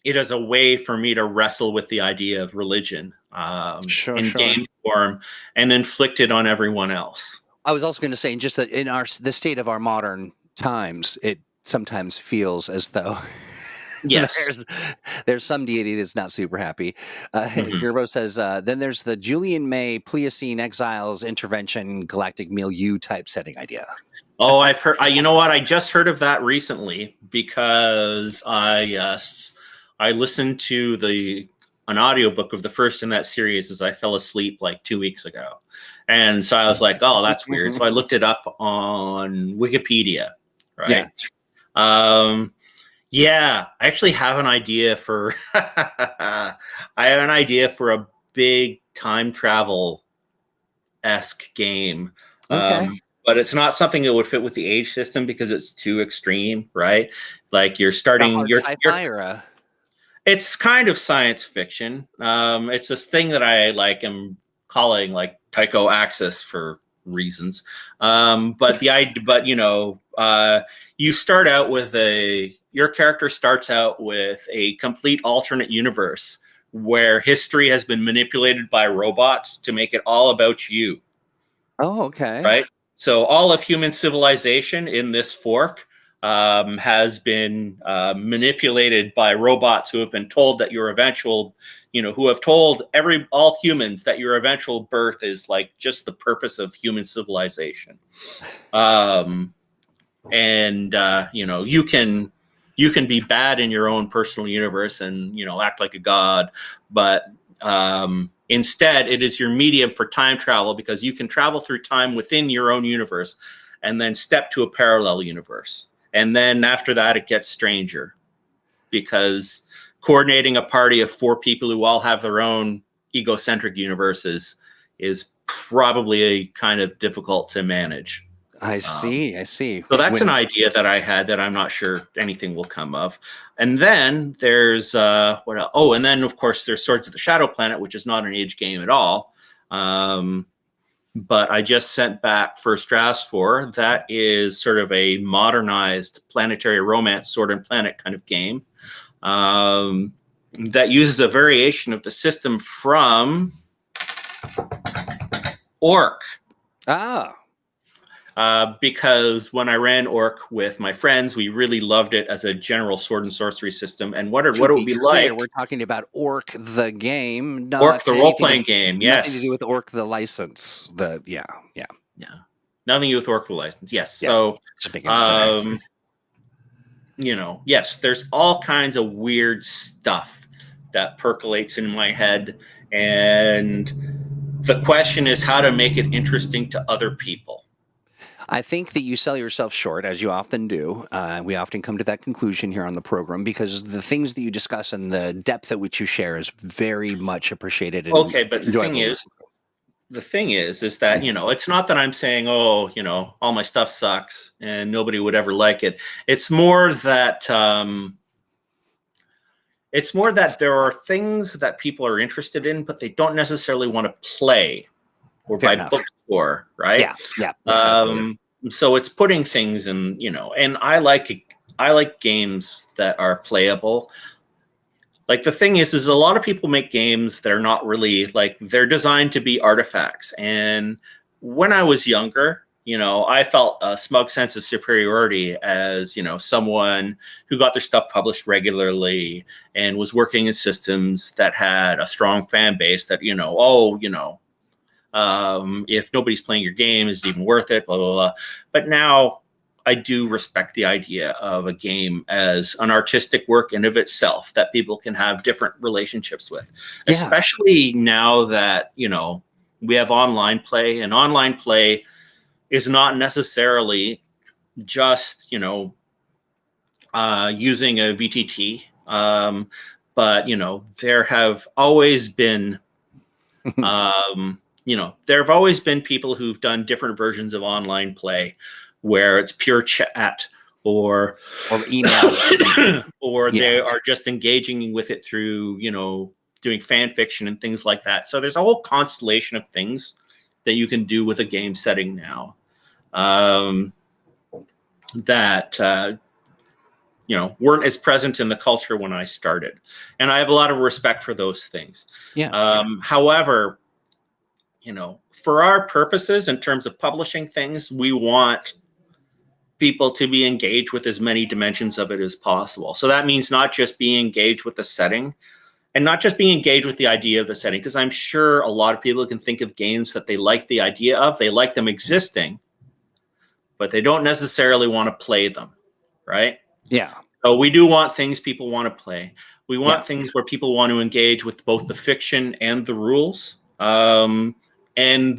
it is a way for me to wrestle with the idea of religion in game form and inflict it on everyone else. I was also going to say, just that in the state of our modern times, it sometimes feels as though there's some deity that's not super happy. Gerbo says, then there's the Julian May Pliocene Exiles Intervention Galactic Milieu type setting idea. Oh, I've heard. You know what? I just heard of that recently because I listened to an audiobook of the first in that series as I fell asleep like 2 weeks ago. And so I was like, oh, that's weird. So I looked it up on Wikipedia, right? Yeah. I actually have an idea for a big time travel-esque game. Okay. But it's not something that would fit with the age system because it's too extreme, right? Like you're starting it's kind of science fiction. It's this thing that I am calling like Tycho Axis for reasons. You start out with your character starts out with a complete alternate universe where history has been manipulated by robots to make it all about you. Oh, okay. Right. So all of human civilization in this fork has been manipulated by robots who have been told that your eventual, who have told all humans that your eventual birth is like just the purpose of human civilization. You can be bad in your own personal universe and, act like a god, but instead, it is your medium for time travel because you can travel through time within your own universe and then step to a parallel universe. And then after that, it gets stranger because coordinating a party of 4 people who all have their own egocentric universes is probably kind of difficult to manage. I see. So that's an idea that I had that I'm not sure anything will come of. And then there's what else? Oh, and then of course there's Swords of the Shadow Planet, which is not an age game at all. But I just sent back first drafts for that is sort of a modernized planetary romance Sword and Planet kind of game that uses a variation of the system from Orc. Because when I ran Orc with my friends, we really loved it as a general sword and sorcery system. And what it would be like. We're talking about Orc the game, Orc the role-playing game. Yes, nothing to do with Orc the license. Yeah. Nothing to do with Orc the license. Yes. Yeah. So, yes, there's all kinds of weird stuff that percolates in my head, and the question is how to make it interesting to other people. I think that you sell yourself short, as you often do. We often come to that conclusion here on the program because the things that you discuss and the depth at which you share is very much appreciated. Okay, but the thing is that, it's not that I'm saying, all my stuff sucks and nobody would ever like it. It's more that there are things that people are interested in, but they don't necessarily want to play or buy books for, right? Yeah. So it's putting things in, and I like games that are playable. Like the thing is a lot of people make games that are not really they're designed to be artifacts. And when I was younger, I felt a smug sense of superiority as, someone who got their stuff published regularly and was working in systems that had a strong fan base that, if nobody's playing your game, is it even worth it? Blah, blah, blah. But now I do respect the idea of a game as an artistic work in of itself that people can have different relationships with, especially now that, we have online play, and online play is not necessarily just, using a VTT. But, there have always been, there have always been people who've done different versions of online play where it's pure chat or email, or they are just engaging with it through, doing fan fiction and things like that. So there's a whole constellation of things that you can do with a game setting now that weren't as present in the culture when I started. And I have a lot of respect for those things. Yeah. However, for our purposes in terms of publishing things, we want people to be engaged with as many dimensions of it as possible. So that means not just being engaged with the setting and not just being engaged with the idea of the setting, because I'm sure a lot of people can think of games that they like the idea of, they like them existing, but they don't necessarily want to play them, right? Yeah. So we do want things people want to play. We want things where people want to engage with both the fiction and the rules and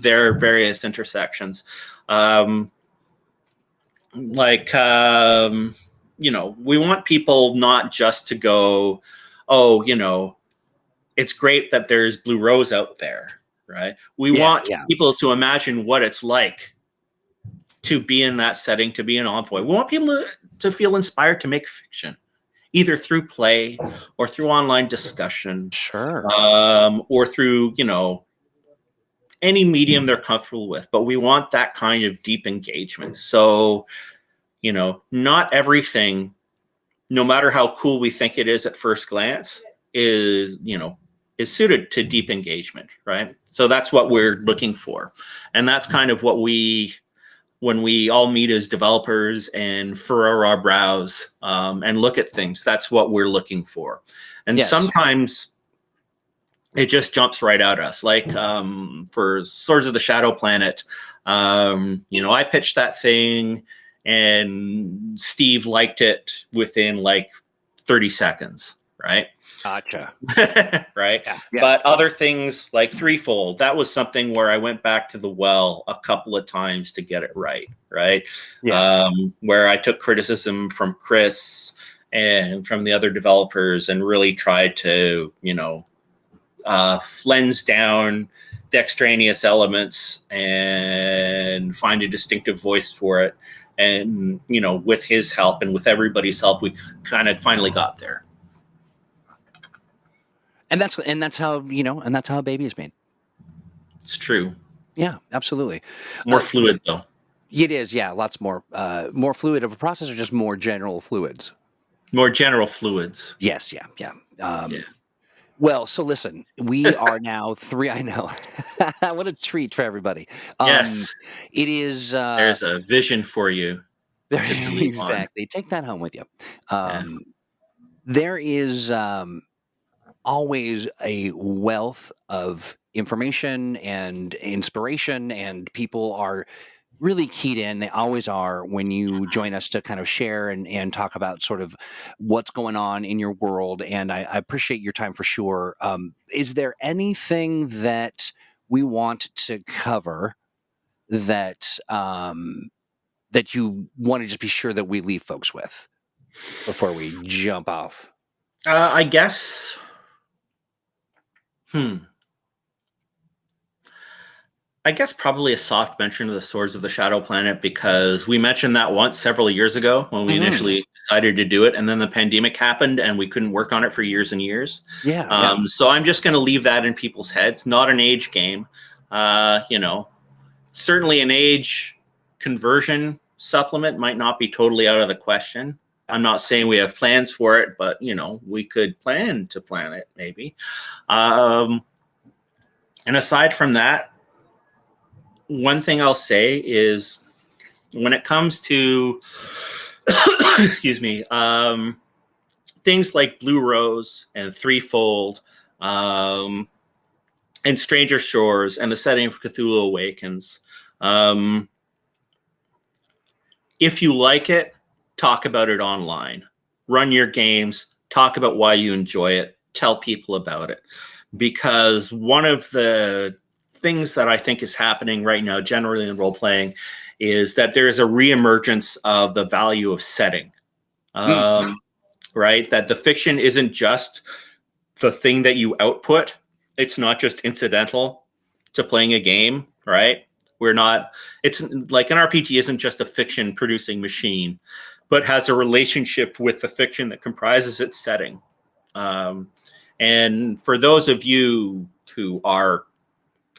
their various intersections. We want people not just to go, it's great that there's Blue Rose out there, right? We want people to imagine what it's like to be in that setting, to be an envoy. We want people to feel inspired to make fiction, either through play or through online discussion. Sure. Or through, any medium they're comfortable with. But we want that kind of deep engagement. So, not everything, no matter how cool we think it is at first glance, is suited to deep engagement, right? So that's what we're looking for. And that's kind of what when we all meet as developers and furrow our brows and look at things, that's what we're looking for. And sometimes it just jumps right at us. Like for Swords of the Shadow Planet, I pitched that thing and Steve liked it within like 30 seconds, right? Gotcha. Right. Yeah. But other things like Threefold, that was something where I went back to the well a couple of times to get it right. Right. Yeah. Where I took criticism from Chris and from the other developers and really tried to, lens down the extraneous elements and find a distinctive voice for it. And, with his help and with everybody's help, we kind of finally got there. And that's how a baby is made. It's true. Yeah, absolutely. More fluid though. It is, yeah, lots more fluid of a process, or just more general fluids. More general fluids. Yes, yeah. Well, so listen, we are now three. I know, what a treat for everybody. Yes, it is. There's a vision for you. Exactly. Take that home with you. There is always a wealth of information and inspiration, and people are really keyed in. They always are when you join us to kind of share and talk about sort of what's going on in your world. And I appreciate your time for sure. Is there anything that we want to cover that that you want to just be sure that we leave folks with before we jump off? I guess. I guess probably a soft mention of the Swords of the Shadow Planet, because we mentioned that once several years ago when we initially decided to do it, and then the pandemic happened and we couldn't work on it for years and years. So I'm just going to leave that in people's heads. Not an age game. Certainly an age conversion supplement might not be totally out of the question. I'm not saying we have plans for it, but we could plan it maybe. And aside from that, one thing I'll say is when it comes to, excuse me, things like Blue Rose and Threefold and Stranger Shores and the setting of Cthulhu Awakens, if you like it, talk about it online. Run your games, talk about why you enjoy it, tell people about it. Because one of the things that I think is happening right now, generally in role playing, is that there is a reemergence of the value of setting. Right? That the fiction isn't just the thing that you output. It's not just incidental to playing a game, right? It's like an RPG isn't just a fiction producing machine, but has a relationship with the fiction that comprises its setting. And for those of you who are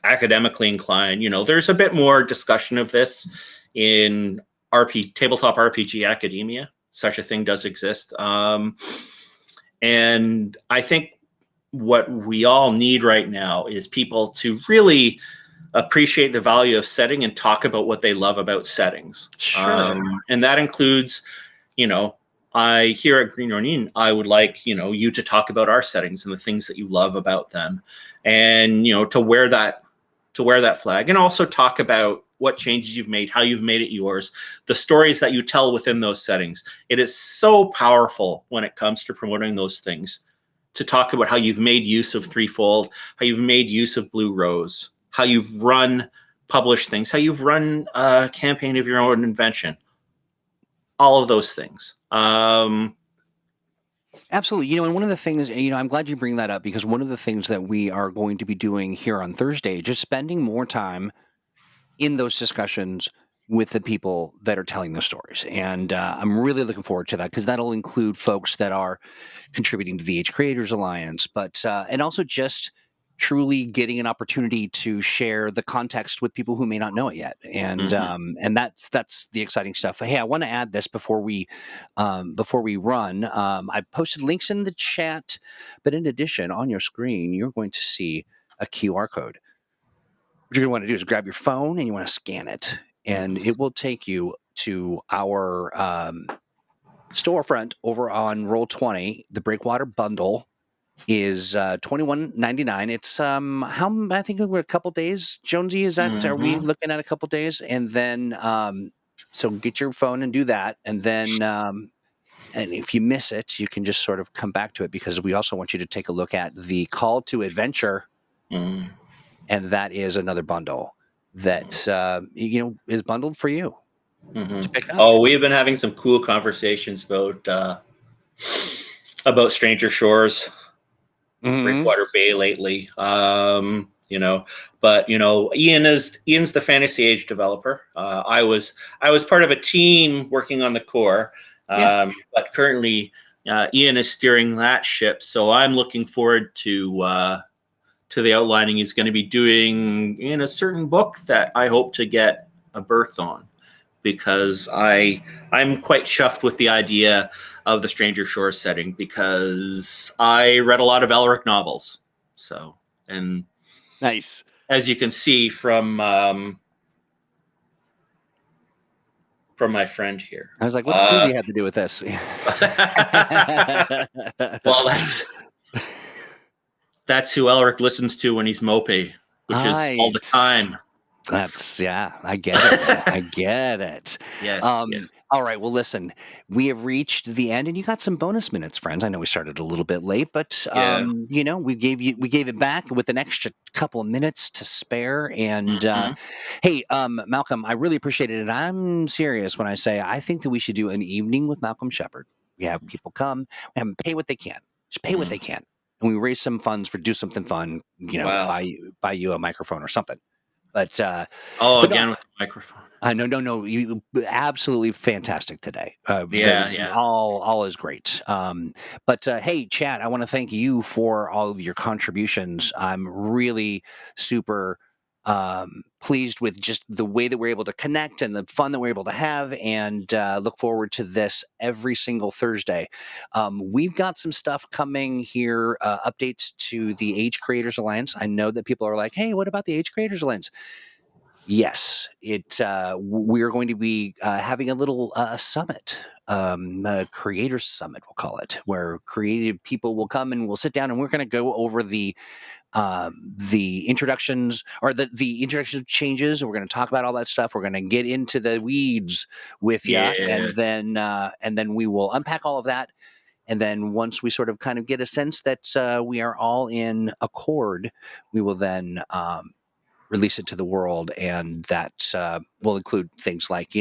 academically inclined, there's a bit more discussion of this in tabletop RPG academia. Such a thing does exist. And I think what we all need right now is people to really appreciate the value of setting and talk about what they love about settings. Sure. And that includes, I here at Green Ronin, I would like, you to talk about our settings and the things that you love about them, and, to wear that flag, and also talk about what changes you've made, how you've made it yours, the stories that you tell within those settings. It is so powerful when it comes to promoting those things, to talk about how you've made use of Threefold, how you've made use of Blue Rose, how you've published things, how you've run a campaign of your own invention, all of those things. Absolutely. And one of the things, I'm glad you bring that up, because one of the things that we are going to be doing here on Thursday, just spending more time in those discussions with the people that are telling the stories. And I'm really looking forward to that, because that'll include folks that are contributing to the Age Creators Alliance, but and also just truly getting an opportunity to share the context with people who may not know it yet. And and that's the exciting stuff. Hey, I want to add this before we run. I posted links in the chat, but in addition, on your screen, you're going to see a QR code. What you're going to want to do is grab your phone and you want to scan it, and it will take you to our storefront over on Roll20. The Breakwater bundle is $21.99. It's I think we're a couple days. Jonesy, is that are we looking at a couple days? And then so get your phone and do that, and then and if you miss it, you can just sort of come back to it, because we also want you to take a look at the Call to Adventure. And that is another bundle that is bundled for you to pick up. Oh, we've been having some cool conversations about Stranger Shores, Breakwater Bay lately. But Ian's the Fantasy Age developer. I was part of a team working on the core, but currently Ian is steering that ship. So I'm looking forward to the outlining he's going to be doing in a certain book that I hope to get a berth on, because I'm quite chuffed with the idea of the Stranger Shores setting, because I read a lot of Elric novels. So, and nice, as you can see from my friend here. I was like, what's Susie had to do with this? Well, that's who Elric listens to when he's mopey, which is all the time. That's I get it. I get it. Yes, yes. All right. Well, listen, we have reached the end, and you got some bonus minutes, friends. I know we started a little bit late, but we gave it back with an extra couple of minutes to spare. And hey, Malcolm, I really appreciate it, and I'm serious when I say I think that we should do an evening with Malcolm Sheppard. We have people come, we have them pay what they can, just pay what they can, and we raise some funds for do something fun. Buy you a microphone or something. But with the microphone. No, you absolutely fantastic today. Yeah. All is great. But hey, Chad, I want to thank you for all of your contributions. I'm really super pleased with just the way that we're able to connect and the fun that we're able to have, and look forward to this every single Thursday. We've got some stuff coming here, updates to the Age Creators Alliance. I know that people are like, hey, what about the Age Creators Alliance? Yes, we're going to be having a little summit, a creators summit, we'll call it, where creative people will come and we'll sit down and we're going to go over the introductions, or the introduction changes. We're going to talk about all that stuff. We're going to get into the weeds with you, and then we will unpack all of that. And then once we sort of kind of get a sense that we are all in accord, we will then release it to the world, and that will include things like,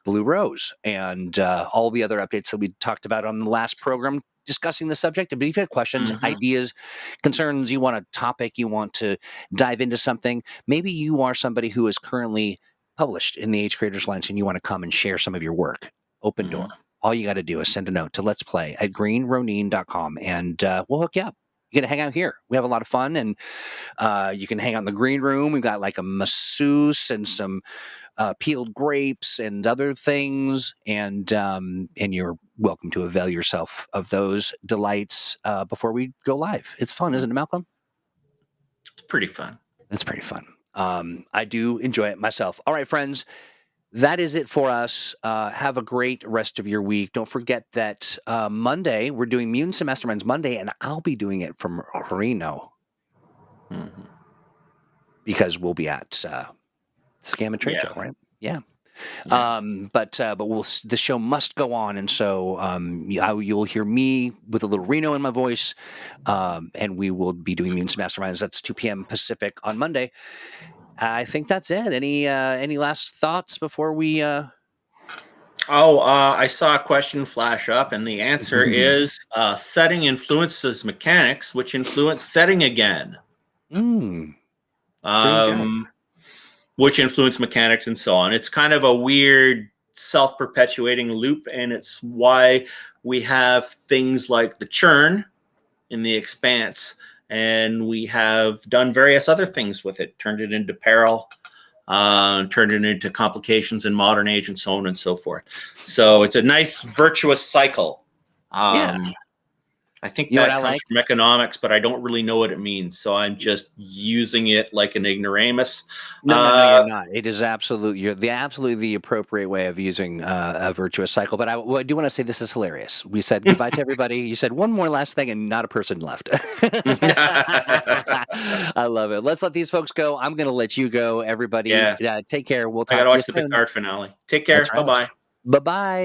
Blue Rose and all the other updates that we talked about on the last program discussing the subject. But if you have questions, ideas, concerns, you want a topic, you want to dive into something, maybe you are somebody who is currently published in the Age Creators Alliance and you want to come and share some of your work. Open door. All you got to do is send a note to Let's Play at greenronin.com, and we'll hook you up. You got to hang out here. We have a lot of fun, and you can hang out in the green room. We've got like a masseuse and some peeled grapes and other things, and you're welcome to avail yourself of those delights before we go live. It's fun, isn't it, Malcolm? It's pretty fun. It's pretty fun. I do enjoy it myself. All right, friends. That is it for us. Have a great rest of your week. Don't forget that Monday, we're doing Mutants and Masterminds Monday, and I'll be doing it from Reno. Because we'll be at Scam and Trade Show, right? Yeah. But the show must go on, and so you'll hear me with a little Reno in my voice, and we will be doing Mutants and Masterminds. That's 2 p.m. Pacific on Monday. I think that's it. Any last thoughts before we? I saw a question flash up, and the answer is setting influences mechanics, which influence setting again. Which influence mechanics and so on. It's kind of a weird self-perpetuating loop, and it's why we have things like the churn in the Expanse. And we have done various other things with it, turned it into peril, turned it into complications in modern age, and so on and so forth. So it's a nice virtuous cycle. I think that comes from economics, but I don't really know what it means. So I'm just using it like an ignoramus. No, you're not. It is absolutely the appropriate way of using a virtuous cycle. But I do want to say this is hilarious. We said goodbye to everybody. You said one more last thing, and not a person left. I love it. Let's let these folks go. I'm going to let you go. Everybody, take care. We'll talk to you soon. I got to watch the Picard finale. Take care. Bye-bye. Bye-bye.